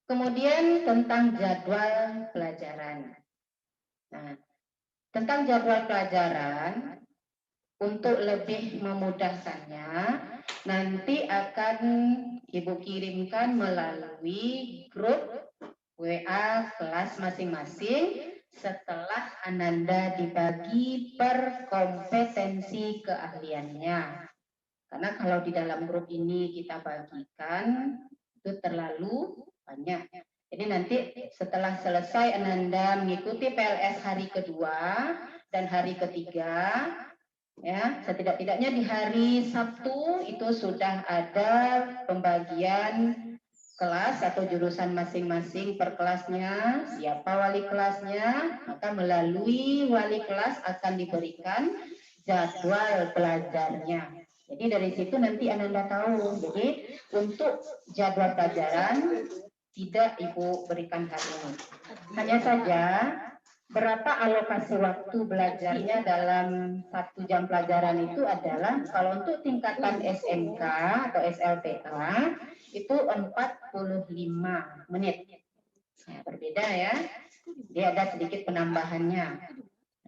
Kemudian tentang jadwal pelajaran. Nah, tentang jadwal pelajaran, untuk lebih memudahkannya, nanti akan Ibu kirimkan melalui grup WA kelas masing-masing setelah Ananda dibagi per kompetensi keahliannya. Karena kalau di dalam grup ini kita bagikan, itu terlalu banyak. Jadi nanti setelah selesai Ananda mengikuti PLS hari kedua dan hari ketiga, ya, setidak-tidaknya di hari Sabtu itu sudah ada pembagian kelas atau jurusan masing-masing per kelasnya, siapa wali kelasnya, maka melalui wali kelas akan diberikan jadwal belajarnya. Jadi dari situ nanti Ananda tahu. Jadi untuk jadwal pelajaran tidak Ibu berikan hari ini. Hanya saja berapa alokasi waktu belajarnya dalam 1 jam pelajaran itu adalah kalau untuk tingkatan SMK atau SLTA itu 45 menit. Nah, berbeda ya. Dia ada sedikit penambahannya.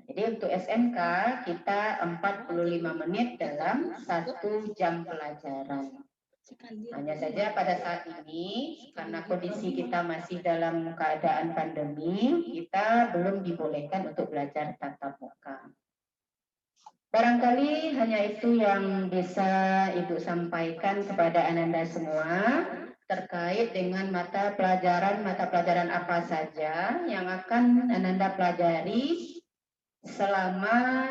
Jadi untuk SMK kita 45 menit dalam 1 jam pelajaran. Hanya saja pada saat ini, karena kondisi kita masih dalam keadaan pandemi, kita belum dibolehkan untuk belajar tatap muka. Barangkali hanya itu yang bisa Ibu sampaikan kepada Ananda semua terkait dengan mata pelajaran apa saja yang akan Ananda pelajari selama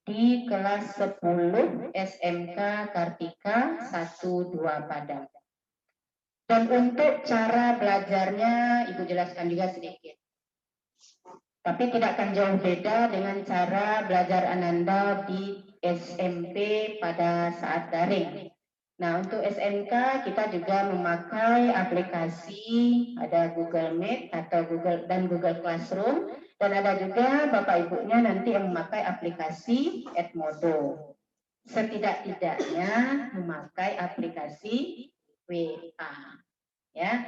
di kelas 10 SMK Kartika 1-2 Padang. Dan untuk cara belajarnya Ibu jelaskan juga sedikit. Tapi tidak akan jauh beda dengan cara belajar Ananda di SMP pada saat daring. Nah, untuk SMK kita juga memakai aplikasi, ada Google Meet atau Google Classroom, dan ada juga Bapak Ibunya nanti yang memakai aplikasi Edmodo. Setidak-tidaknya memakai aplikasi WA, ya.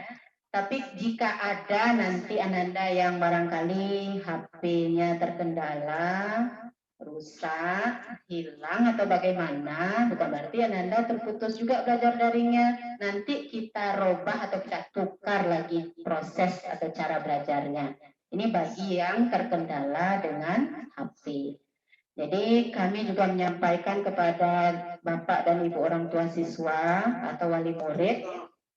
Tapi jika ada nanti Ananda yang barangkali HP-nya terkendala, rusak, hilang atau bagaimana, bukan berarti Ananda terputus juga belajar daringnya. Nanti kita robah atau kita tukar lagi proses atau cara belajarnya. Ini bagi yang terkendala dengan HP. Jadi kami juga menyampaikan kepada Bapak dan Ibu orang tua siswa atau wali murid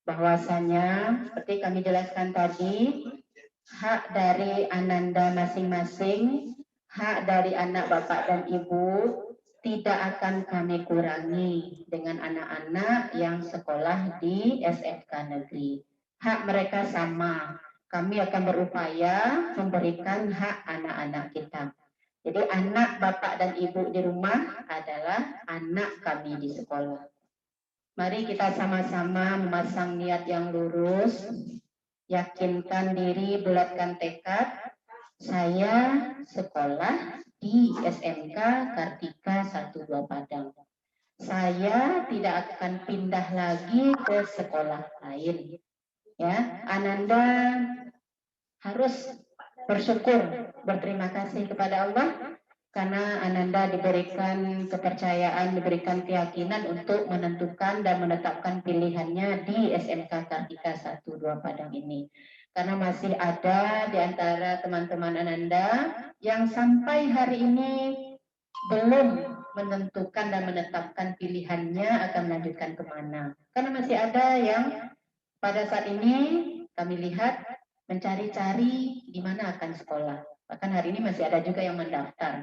bahwasanya seperti kami jelaskan tadi, hak dari Ananda masing-masing, hak dari anak Bapak dan Ibu tidak akan kami kurangi dengan anak-anak yang sekolah di SMK negeri. Hak mereka sama. Kami akan berupaya memberikan hak anak-anak kita. Jadi anak Bapak dan Ibu di rumah adalah anak kami di sekolah. Mari kita sama-sama memasang niat yang lurus, yakinkan diri, bulatkan tekad. Saya sekolah di SMK Kartika 1-2 Padang. Saya tidak akan pindah lagi ke sekolah lain. Ya, Ananda harus bersyukur, berterima kasih kepada Allah karena Ananda diberikan kepercayaan, diberikan keyakinan untuk menentukan dan menetapkan pilihannya di SMK Kartika 1-2 Padang ini. Karena masih ada di antara teman-teman Ananda yang sampai hari ini belum menentukan dan menetapkan pilihannya akan melanjutkan kemana. Karena masih ada yang pada saat ini kami lihat mencari-cari di mana akan sekolah. Bahkan hari ini masih ada juga yang mendaftar.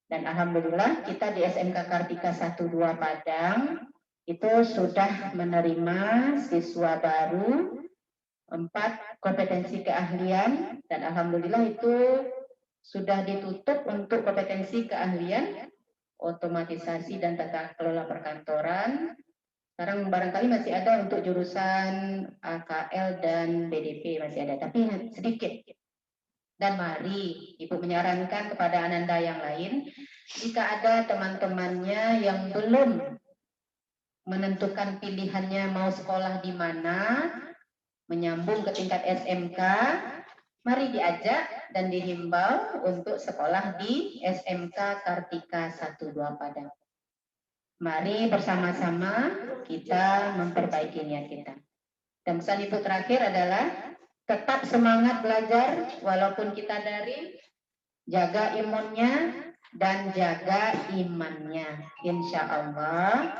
Dan alhamdulillah kita di SMK Kartika 1-2 Padang itu sudah menerima siswa baru 4 kompetensi keahlian dan alhamdulillah itu sudah ditutup untuk kompetensi keahlian otomatisasi dan tata kelola perkantoran. Sekarang barangkali masih ada untuk jurusan AKL dan BDP masih ada, tapi sedikit. Dan mari Ibu menyarankan kepada Ananda yang lain, jika ada teman-temannya yang belum menentukan pilihannya mau sekolah di mana, menyambung ke tingkat SMK, mari diajak dan dihimbau untuk sekolah di SMK Kartika 1-2 Padang. Mari bersama-sama kita memperbaiki niat kita. Dan pesan Ibu terakhir adalah tetap semangat belajar walaupun kita daring, jaga imunnya dan jaga imannya. Insya Allah,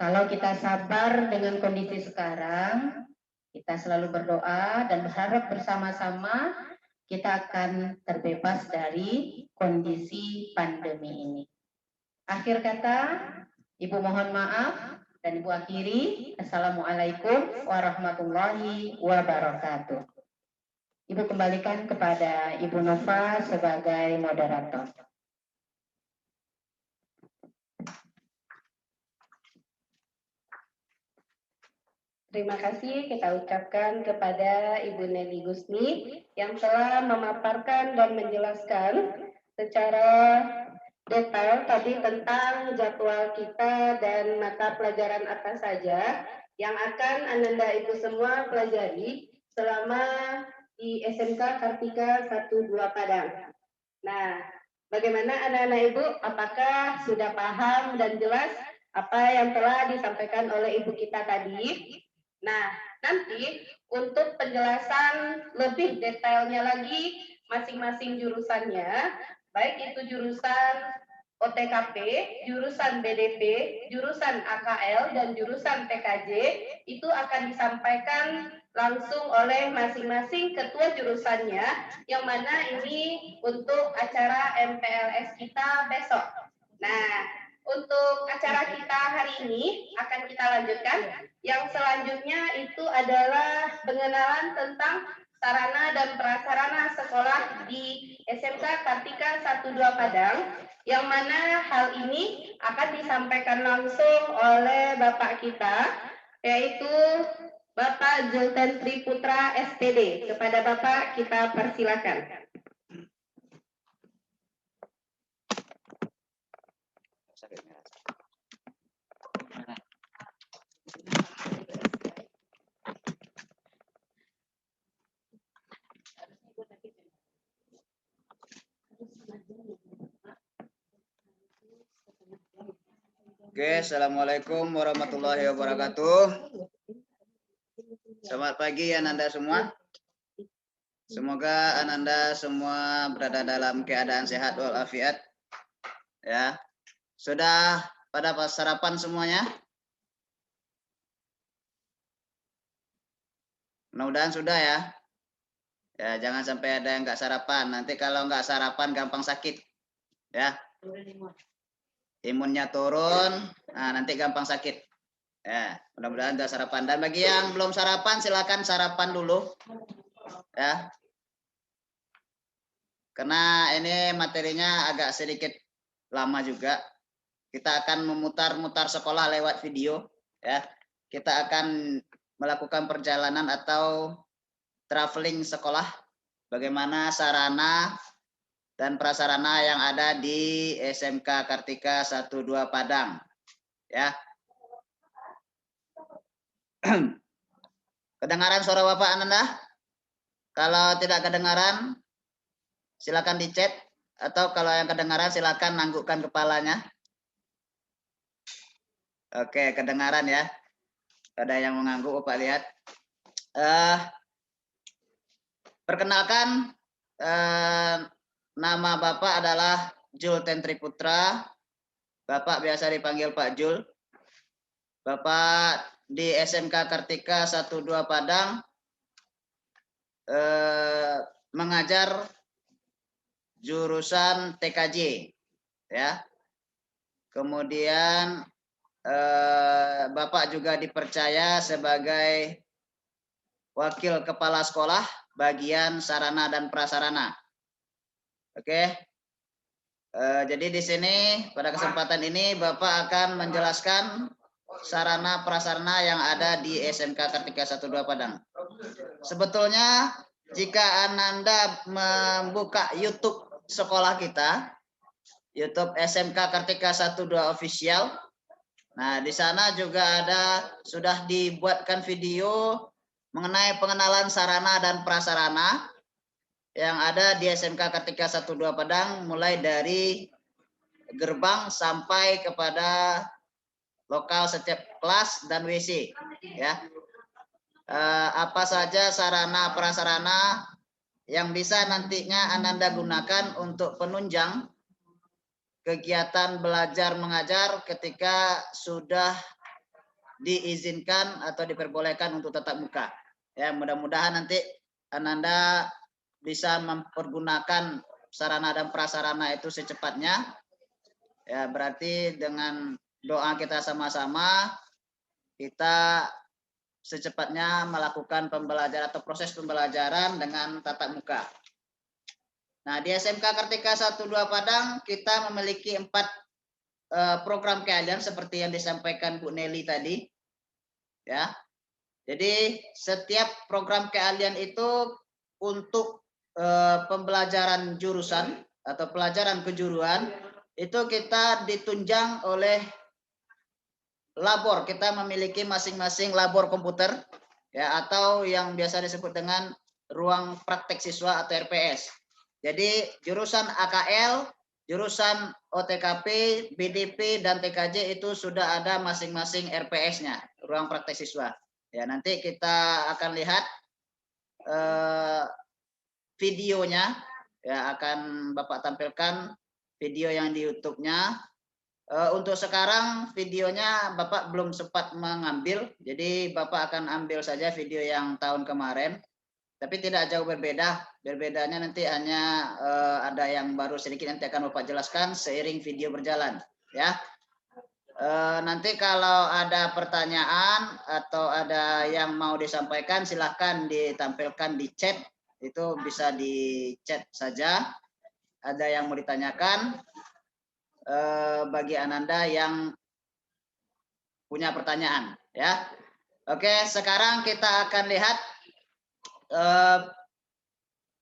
kalau kita sabar dengan kondisi sekarang, kita selalu berdoa dan berharap bersama-sama kita akan terbebas dari kondisi pandemi ini. Akhir kata, Ibu mohon maaf dan Ibu akhiri. Assalamualaikum warahmatullahi wabarakatuh. Ibu kembalikan kepada Ibu Nova sebagai moderator. Terima kasih kita ucapkan kepada Ibu Nelly Gusni yang telah memaparkan dan menjelaskan secara detail tadi tentang jadwal kita dan mata pelajaran apa saja yang akan Ananda Ibu semua pelajari selama di SMK Kartika 1-2 Padang. Nah, bagaimana anak-anak Ibu? Apakah sudah paham dan jelas apa yang telah disampaikan oleh Ibu kita tadi? Nah, nanti untuk penjelasan lebih detailnya lagi masing-masing jurusannya, baik itu jurusan OTKP, jurusan BDP, jurusan AKL, dan jurusan TKJ, itu akan disampaikan langsung oleh masing-masing ketua jurusannya, yang mana ini untuk acara MPLS kita besok Nah, untuk acara kita hari ini akan kita lanjutkan. Yang selanjutnya itu adalah pengenalan tentang sarana dan prasarana sekolah di SMK Kartika 12 Padang, yang mana hal ini akan disampaikan langsung oleh Bapak kita, yaitu Bapak Julten Triputra SPD. Kepada Bapak kita persilakan. Oke, assalamualaikum warahmatullahi wabarakatuh. Selamat pagi Ananda semua. Semoga Ananda semua berada dalam keadaan sehat walafiat. Ya, sudah pada sarapan semuanya? Mudah-mudahan sudah ya. Ya, jangan sampai ada yang nggak sarapan. Nanti kalau nggak sarapan gampang sakit. Ya. Imunnya turun, nah nanti gampang sakit. Ya, mudah-mudahan sudah sarapan. Dan bagi yang belum sarapan, silakan sarapan dulu. Ya. Karena ini materinya agak sedikit lama juga. Kita akan memutar-mutar sekolah lewat video. Ya. Kita akan melakukan perjalanan atau traveling sekolah. Bagaimana sarana dan prasarana yang ada di SMK Kartika 12 Padang. Ya. Kedengaran suara Bapak Ananda? Kalau tidak kedengaran, silakan di-chat, atau kalau yang kedengaran silakan nanggukkan kepalanya. Oke, kedengaran ya. Ada yang mengangguk, Bapak lihat. Perkenalkan, nama Bapak adalah Julten Triputra. Bapak biasa dipanggil Pak Jul. Bapak di SMK Kartika 12 Padang mengajar jurusan TKJ, ya. Kemudian Bapak juga dipercaya sebagai wakil kepala sekolah bagian sarana dan prasarana. Oke. Jadi di sini pada kesempatan ini Bapak akan menjelaskan sarana prasarana yang ada di SMK Kartika 12 Padang. Sebetulnya jika Ananda membuka YouTube sekolah kita, YouTube SMK Kartika 12 Official, nah di sana juga sudah dibuatkan video mengenai pengenalan sarana dan prasarana yang ada di SMK Kartika 12 Padang, mulai dari gerbang sampai kepada lokal setiap kelas dan WC, ya. Apa saja sarana prasarana yang bisa nantinya Ananda gunakan untuk penunjang kegiatan belajar mengajar ketika sudah diizinkan atau diperbolehkan untuk tatap muka. Ya, mudah-mudahan nanti Ananda bisa mempergunakan sarana dan prasarana itu secepatnya. Ya, berarti dengan doa kita sama-sama, kita secepatnya melakukan pembelajaran atau proses pembelajaran dengan tatap muka. Nah, di SMK Kartika 12 Padang kita memiliki 4 program keahlian seperti yang disampaikan Bu Nelly tadi. Ya. Jadi setiap program keahlian itu untuk pembelajaran jurusan atau pelajaran kejuruan itu kita ditunjang oleh labor. Kita memiliki masing-masing labor komputer, ya, atau yang biasa disebut dengan ruang praktek siswa atau RPS. Jadi jurusan AKL, jurusan OTKP, BDP, dan TKJ itu sudah ada masing-masing RPS-nya, ruang praktek siswa. Ya, nanti kita akan lihat videonya, ya, akan Bapak tampilkan video yang di YouTube-nya. Untuk sekarang videonya Bapak belum sempat mengambil, jadi Bapak akan ambil saja video yang tahun kemarin. tapi tidak jauh berbeda. Berbedanya nanti hanya ada yang baru sedikit, nanti akan Bapak jelaskan seiring video berjalan, ya. Nanti kalau ada pertanyaan atau ada yang mau disampaikan, silahkan ditampilkan di chat, itu bisa di chat saja. Ada yang mau ditanyakan bagi Ananda yang punya pertanyaan, ya. Oke, sekarang kita akan lihat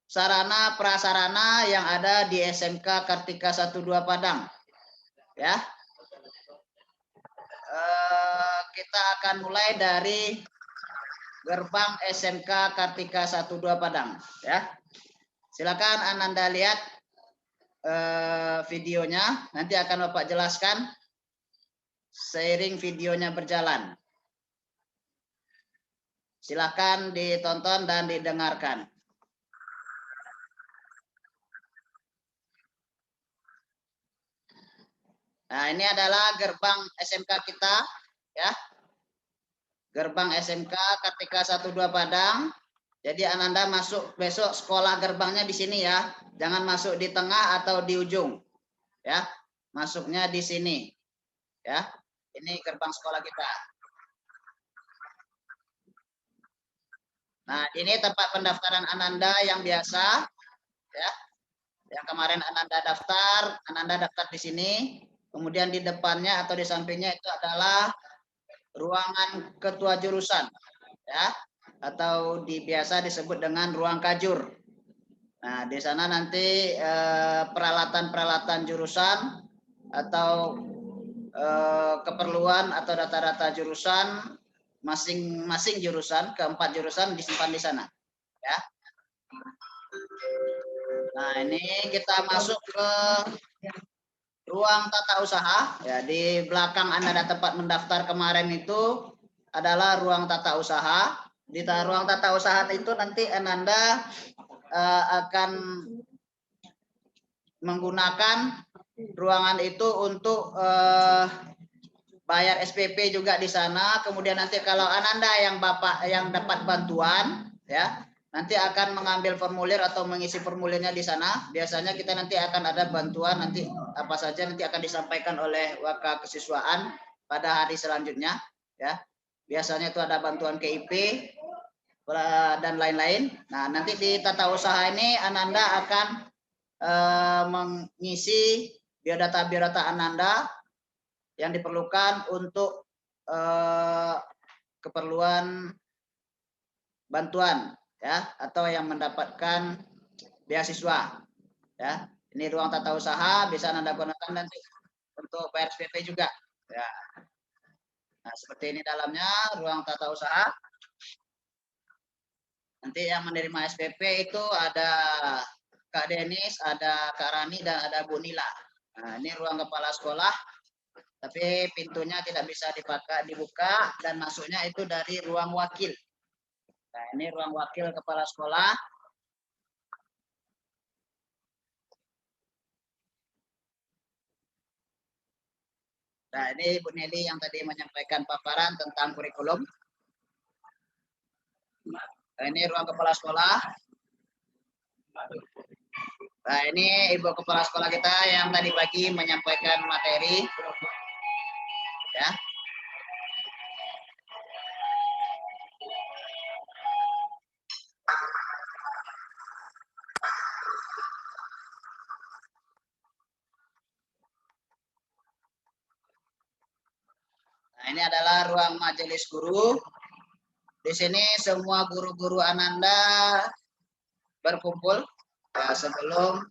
sarana prasarana yang ada di SMK Kartika 12 Padang, ya. Kita akan mulai dari gerbang SMK Kartika 12 Padang, ya. Silakan Ananda lihat videonya, nanti akan Bapak jelaskan seiring videonya berjalan. Silakan ditonton dan didengarkan. Nah, ini adalah gerbang SMK kita, ya. Gerbang SMK Kartika 12 Padang. Jadi Ananda masuk besok sekolah gerbangnya di sini, ya. Jangan masuk di tengah atau di ujung, ya. Masuknya di sini, ya. Ini gerbang sekolah kita. Nah, ini tempat pendaftaran Ananda yang biasa, ya. Yang kemarin Ananda daftar di sini. Kemudian di depannya atau di sampingnya itu adalah ruangan ketua jurusan, ya, atau biasa disebut dengan ruang kajur. Nah, di sana nanti peralatan-peralatan jurusan atau keperluan atau data-data jurusan masing-masing jurusan, keempat jurusan disimpan di sana, ya. Nah, ini kita masuk ke ruang tata usaha, ya. Di belakang Anda ada tempat mendaftar kemarin itu adalah ruang tata usaha. Di ruang tata usaha itu nanti Anda akan menggunakan ruangan itu untuk bayar SPP juga di sana. Kemudian nanti kalau Ananda yang dapat bantuan, ya, nanti akan mengambil formulir atau mengisi formulirnya di sana. Biasanya kita nanti akan ada bantuan, nanti apa saja nanti akan disampaikan oleh Waka Kesiswaan pada hari selanjutnya, ya. Biasanya itu ada bantuan KIP dan lain-lain. Nah, nanti di tata usaha ini Ananda akan mengisi biodata Ananda yang diperlukan untuk keperluan bantuan, ya, atau yang mendapatkan beasiswa, ya. Ini ruang tata usaha, bisa Anda gunakan nanti untuk bayar SPP juga, ya. Nah, seperti ini dalamnya ruang tata usaha. Nanti yang menerima SPP itu ada Kak Denis, ada Kak Rani, dan ada Bu Nila. Nah, ini ruang kepala sekolah, tapi pintunya tidak bisa dibuka dan masuknya itu dari ruang wakil. Nah, ini ruang wakil kepala sekolah. Nah, ini Bu Nelly yang tadi menyampaikan paparan tentang kurikulum. Nah, ini ruang kepala sekolah. Nah, ini Ibu Kepala Sekolah kita yang tadi pagi menyampaikan materi, ya. Nah, ini adalah ruang majelis guru. Di sini semua guru-guru Ananda berkumpul, ya, sebelum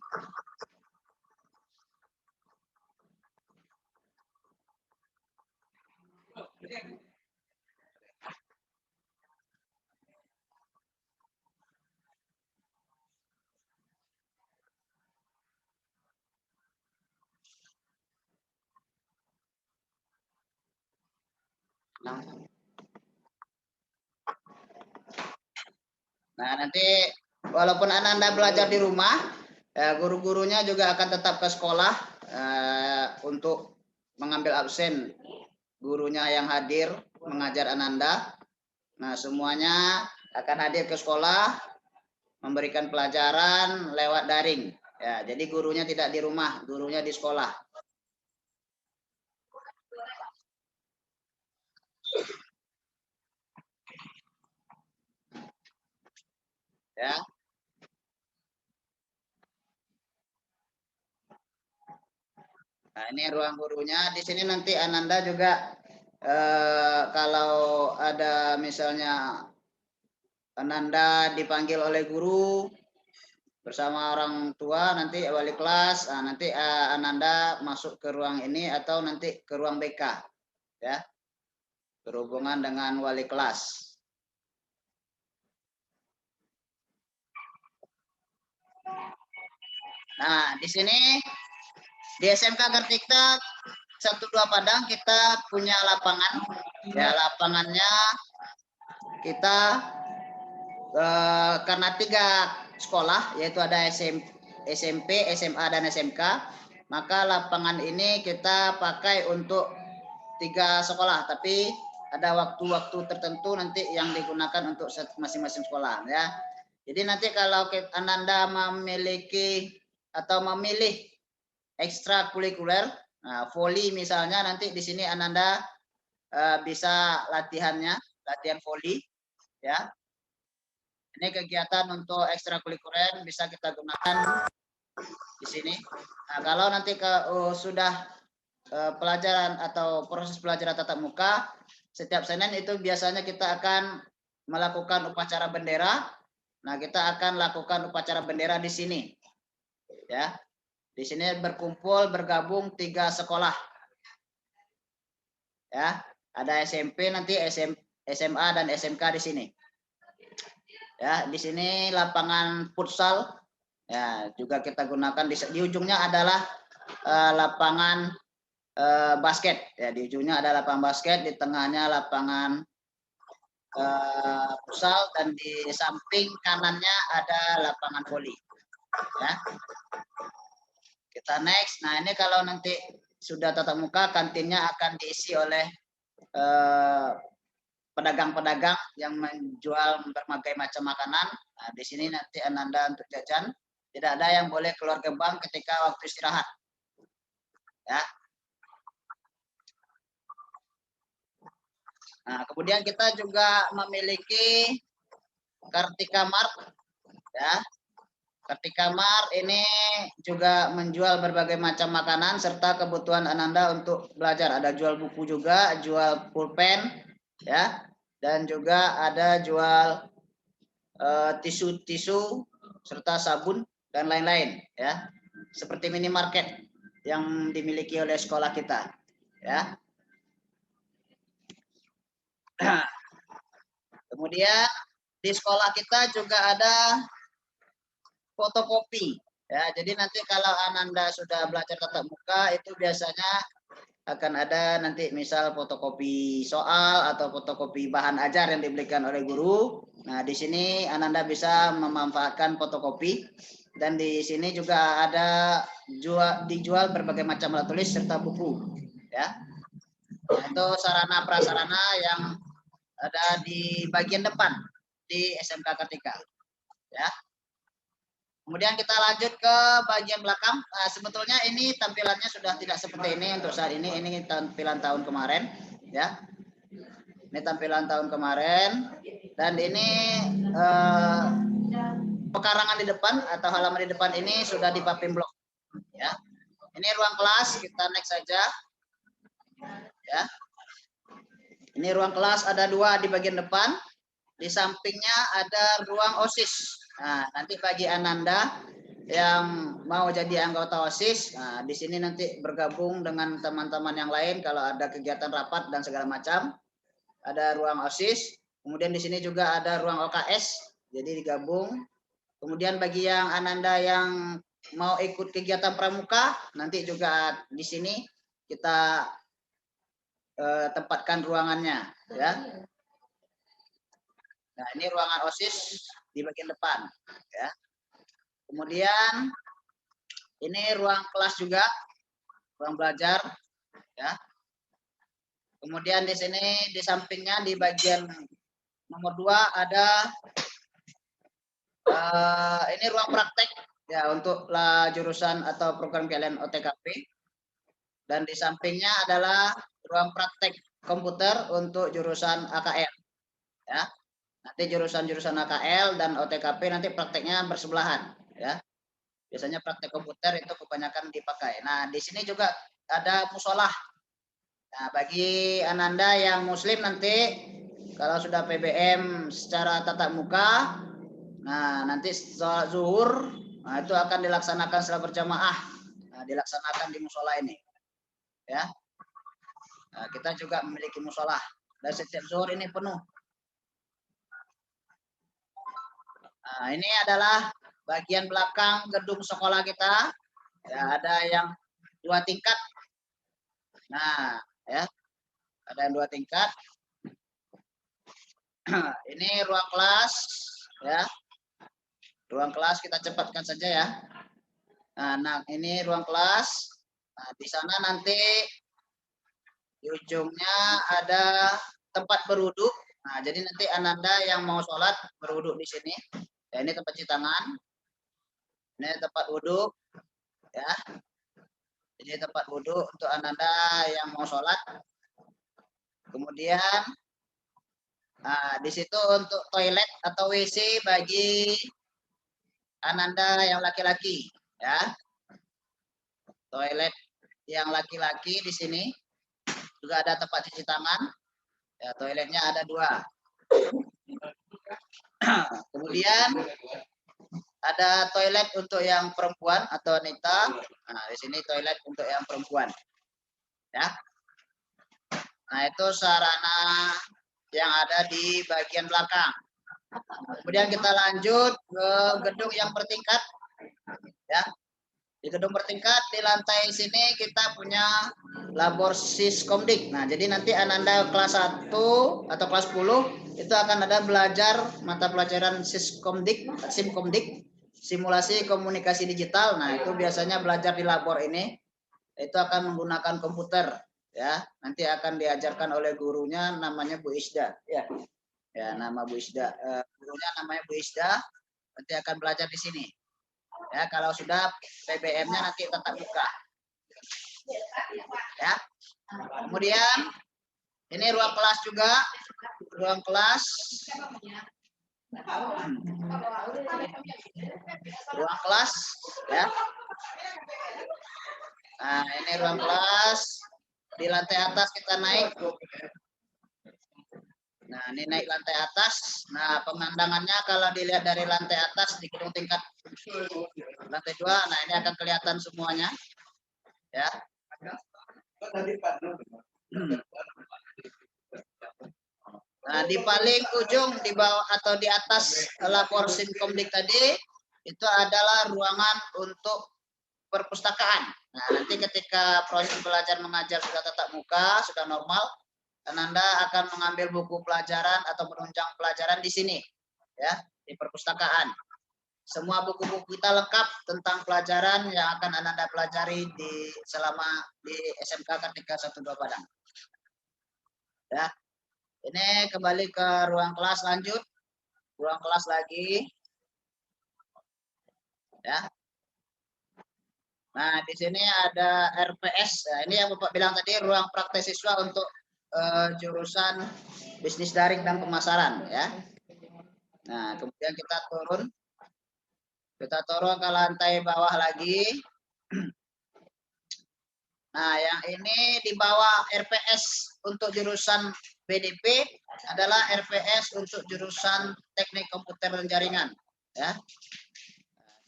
nah, nanti walaupun Ananda belajar di rumah, ya, guru-gurunya juga akan tetap ke sekolah untuk mengambil absen gurunya yang hadir mengajar Ananda. Nah, semuanya akan hadir ke sekolah memberikan pelajaran lewat daring. Ya, jadi gurunya tidak di rumah, gurunya di sekolah. Ya. Nah, ini ruang gurunya. Di sini nanti Ananda juga kalau ada misalnya Ananda dipanggil oleh guru bersama orang tua, nanti wali kelas, nanti Ananda masuk ke ruang ini atau nanti ke ruang BK, ya, berhubungan dengan wali kelas. Nah, di sini di SMK Kartika 12 Padang kita punya lapangan, ya lapangannya kita karena 3 sekolah yaitu ada SMP, SMA dan SMK, maka lapangan ini kita pakai untuk 3 sekolah, tapi ada waktu-waktu tertentu nanti yang digunakan untuk masing-masing sekolah, ya. Jadi nanti kalau Ananda memiliki atau memilih ekstrakurikuler, voli misalnya, nanti di sini Ananda bisa latihan voli, ya. Ini kegiatan untuk ekstrakurikuler bisa kita gunakan di sini. Nah, kalau nanti sudah pelajaran atau proses pelajaran tatap muka, setiap Senin itu biasanya kita akan melakukan upacara bendera. Nah, kita akan lakukan upacara bendera di sini. Ya. Di sini berkumpul bergabung 3 sekolah. Ya, ada SMP nanti SMA dan SMK di sini. Ya, di sini lapangan futsal ya juga kita gunakan, di ujungnya adalah lapangan basket, ya di ujungnya ada lapangan basket, di tengahnya lapangan futsal, dan di samping kanannya ada lapangan voli, ya. Kita next. Nah, ini kalau nanti sudah tatap muka, kantinnya akan diisi oleh pedagang-pedagang yang menjual berbagai macam makanan. Nah, di sini nanti Ananda untuk jajan. Tidak ada yang boleh keluar gerbang ketika waktu istirahat. Ya. Nah, kemudian kita juga memiliki Kartika Mart. Ya. Kartika Mart ini juga menjual berbagai macam makanan serta kebutuhan Ananda untuk belajar. Ada jual buku juga, jual pulpen, ya, dan juga ada jual tisu-tisu serta sabun dan lain-lain, ya, seperti minimarket yang dimiliki oleh sekolah kita, ya. Kemudian di sekolah kita juga ada fotokopi, ya. Jadi nanti kalau Ananda sudah belajar tatap muka itu biasanya akan ada nanti misal fotokopi soal atau fotokopi bahan ajar yang diberikan oleh guru. Nah, di sini Ananda bisa memanfaatkan fotokopi, dan di sini juga ada dijual berbagai macam alat tulis serta buku, ya. Itu sarana prasarana yang ada di bagian depan di SMK Kartika, ya. Kemudian kita lanjut ke bagian belakang. Nah, sebetulnya ini tampilannya sudah tidak seperti ini untuk saat ini. Ini tampilan tahun kemarin, ya. Ini tampilan tahun kemarin, dan ini pekarangan di depan atau halaman di depan ini sudah dipaping blok, ya. Ini ruang kelas, kita next saja, ya. Ini ruang kelas, ada 2 di bagian depan. Di sampingnya ada ruang OSIS. Nah, nanti bagi Ananda yang mau jadi anggota OSIS, nah, di sini nanti bergabung dengan teman-teman yang lain kalau ada kegiatan rapat dan segala macam. Ada ruang OSIS. Kemudian di sini juga ada ruang OKS, jadi digabung. Kemudian bagi yang Ananda yang mau ikut kegiatan pramuka, nanti juga di sini kita tempatkan ruangannya, ya. Nah, ini ruangan OSIS di bagian depan, ya. Kemudian ini ruang kelas juga, ruang belajar, ya. Kemudian di sini di sampingnya di bagian nomor 2 ada Ini ruang praktek ya untuk jurusan atau program kalian OTKP. Dan di sampingnya adalah ruang praktek komputer untuk jurusan AKL. Ya. Nanti jurusan-jurusan AKL dan OTKP nanti prakteknya bersebelahan. Ya. Biasanya praktek komputer itu kebanyakan dipakai. Nah, di sini juga ada musola. Nah, bagi Ananda yang muslim nanti kalau sudah PBM secara tatap muka, nah nanti sholat zuhur, nah itu akan dilaksanakan secara berjamaah, nah, dilaksanakan di musola ini, ya. Nah, kita juga memiliki musola dan setiap zuhur ini penuh. Nah, ini adalah bagian belakang gedung sekolah kita, ya, ada yang 2 tingkat. Nah, ya, ada yang 2 tingkat. Ini ruang kelas, ya. Ruang kelas kita cepatkan saja ya. Nah, ini ruang kelas. Nah, di sana nanti di ujungnya ada tempat berwudhu. Nah, jadi nanti Ananda yang mau sholat berwudhu di sini. Ya, ini tempat cuci tangan. Ini tempat wudhu, ya. Jadi tempat wudhu untuk Ananda yang mau sholat. Kemudian, nah, di situ untuk toilet atau WC bagi Ananda yang laki-laki, ya. Toilet yang laki-laki di sini juga ada tempat cuci tangan. Ya, toiletnya ada 2. Kemudian ada toilet untuk yang perempuan atau wanita. Nah, di sini toilet untuk yang perempuan. Ya. Nah, itu sarana yang ada di bagian belakang. Kemudian kita lanjut ke gedung yang bertingkat. Ya. Di gedung bertingkat di lantai sini kita punya labor Siskomdik. Nah, jadi nanti Ananda kelas 1 atau kelas 10 itu akan ada belajar mata pelajaran Simkomdik, simulasi komunikasi digital. Nah, itu biasanya belajar di labor ini. Itu akan menggunakan komputer, ya. Nanti akan diajarkan oleh gurunya namanya Bu Isda, ya. Ya, nama Bu Isda. Gurunya namanya Bu Isda. Nanti akan belajar di sini. Ya, kalau sudah PBM-nya nanti tatap muka. Ya. Kemudian ini ruang kelas juga, ruang kelas. Ruang kelas, ya. Nah, ini ruang kelas. Di lantai atas kita naik. Nah, ini naik lantai atas. Nah, pemandangannya kalau dilihat dari lantai atas di gedung tingkat lantai 2, nah ini akan kelihatan semuanya. Ya. Nah, di paling ujung di bawah atau di atas lapor Simkomdik tadi itu adalah ruangan untuk perpustakaan. Nah, nanti ketika proses belajar mengajar sudah tatap muka, sudah normal, Ananda akan mengambil buku pelajaran atau menunjang pelajaran di sini, ya, di perpustakaan. Semua buku-buku kita lengkap tentang pelajaran yang akan Ananda pelajari selama di SMK Kartika 12 Padang. Ya. Ini kembali ke ruang kelas, lanjut. Ruang kelas lagi. Ya. Nah, di sini ada RPS. Nah, ini yang Bapak bilang tadi, ruang praktek siswa untuk jurusan bisnis daring dan pemasaran, ya. Nah, kemudian kita turun ke lantai bawah lagi. Nah, yang ini di bawah RPS untuk jurusan BDP adalah RPS untuk jurusan teknik komputer dan jaringan, ya.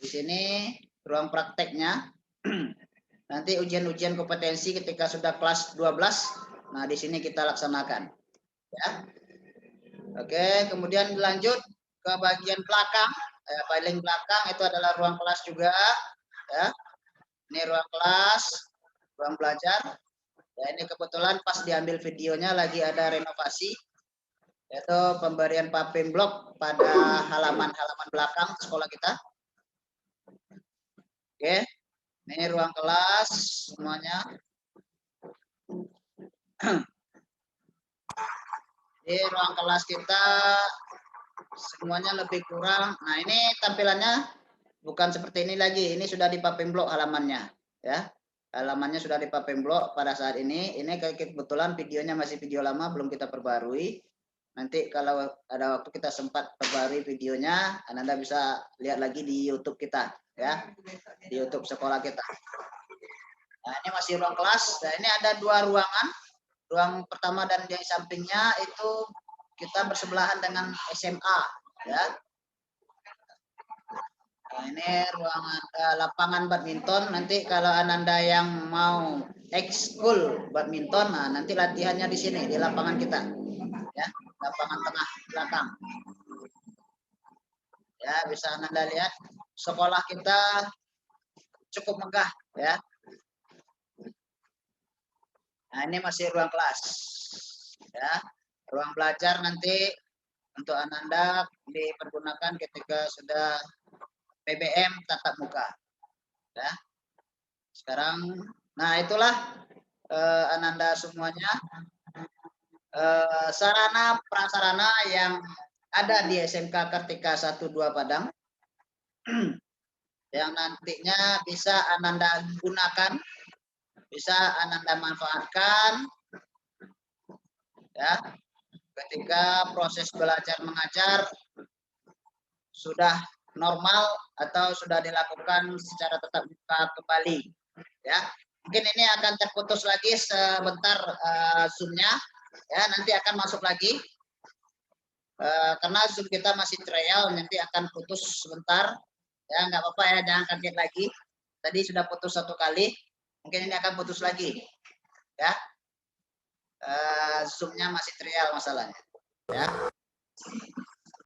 Di sini ruang prakteknya. Nanti ujian-ujian kompetensi ketika sudah kelas 12, nah di sini kita laksanakan, ya. Oke, kemudian lanjut ke bagian belakang. Paling belakang itu adalah ruang kelas juga, ya. Ini ruang kelas, ruang belajar. Ya, ini kebetulan pas diambil videonya lagi ada renovasi, yaitu pemberian paving block pada halaman-halaman belakang sekolah kita. Oke, ini ruang kelas semuanya. Di ruang kelas kita semuanya lebih kurang. Nah, ini tampilannya bukan seperti ini lagi. Ini sudah di Papem Blok halamannya, ya. Halamannya sudah di Papem Blok pada saat ini. Ini kebetulan videonya masih video lama, belum kita perbarui. Nanti kalau ada waktu kita sempat perbarui videonya, Anda bisa lihat lagi di YouTube kita, ya. Di YouTube sekolah kita. Nah, ini masih ruang kelas. Nah, ini ada 2 ruangan. Ruang pertama dan yang sampingnya itu kita bersebelahan dengan SMA, ya. Nah, ini ruangan lapangan badminton. Nanti kalau Ananda yang mau ekskul badminton, nah nanti latihannya di sini di lapangan kita, ya, lapangan tengah belakang. Ya, bisa Ananda lihat sekolah kita cukup megah, ya. Nah, ini masih ruang kelas, ya. Ruang belajar nanti untuk Ananda dipergunakan ketika sudah PBM tatap muka, ya. Sekarang, nah itulah Ananda semuanya sarana prasarana yang ada di SMK Kartika 1-2 Padang yang nantinya bisa Ananda gunakan, bisa Ananda manfaatkan, ya, ketika proses belajar mengajar sudah normal atau sudah dilakukan secara tatap muka kembali, ya. Mungkin ini akan terputus lagi sebentar Zoom-nya, ya, nanti akan masuk lagi karena Zoom kita masih trial, nanti akan putus sebentar, ya, nggak apa-apa ya, jangan kaget lagi. Tadi sudah putus 1 kali, mungkin ini akan putus lagi, ya. Zoom-nya masih trial masalahnya, ya.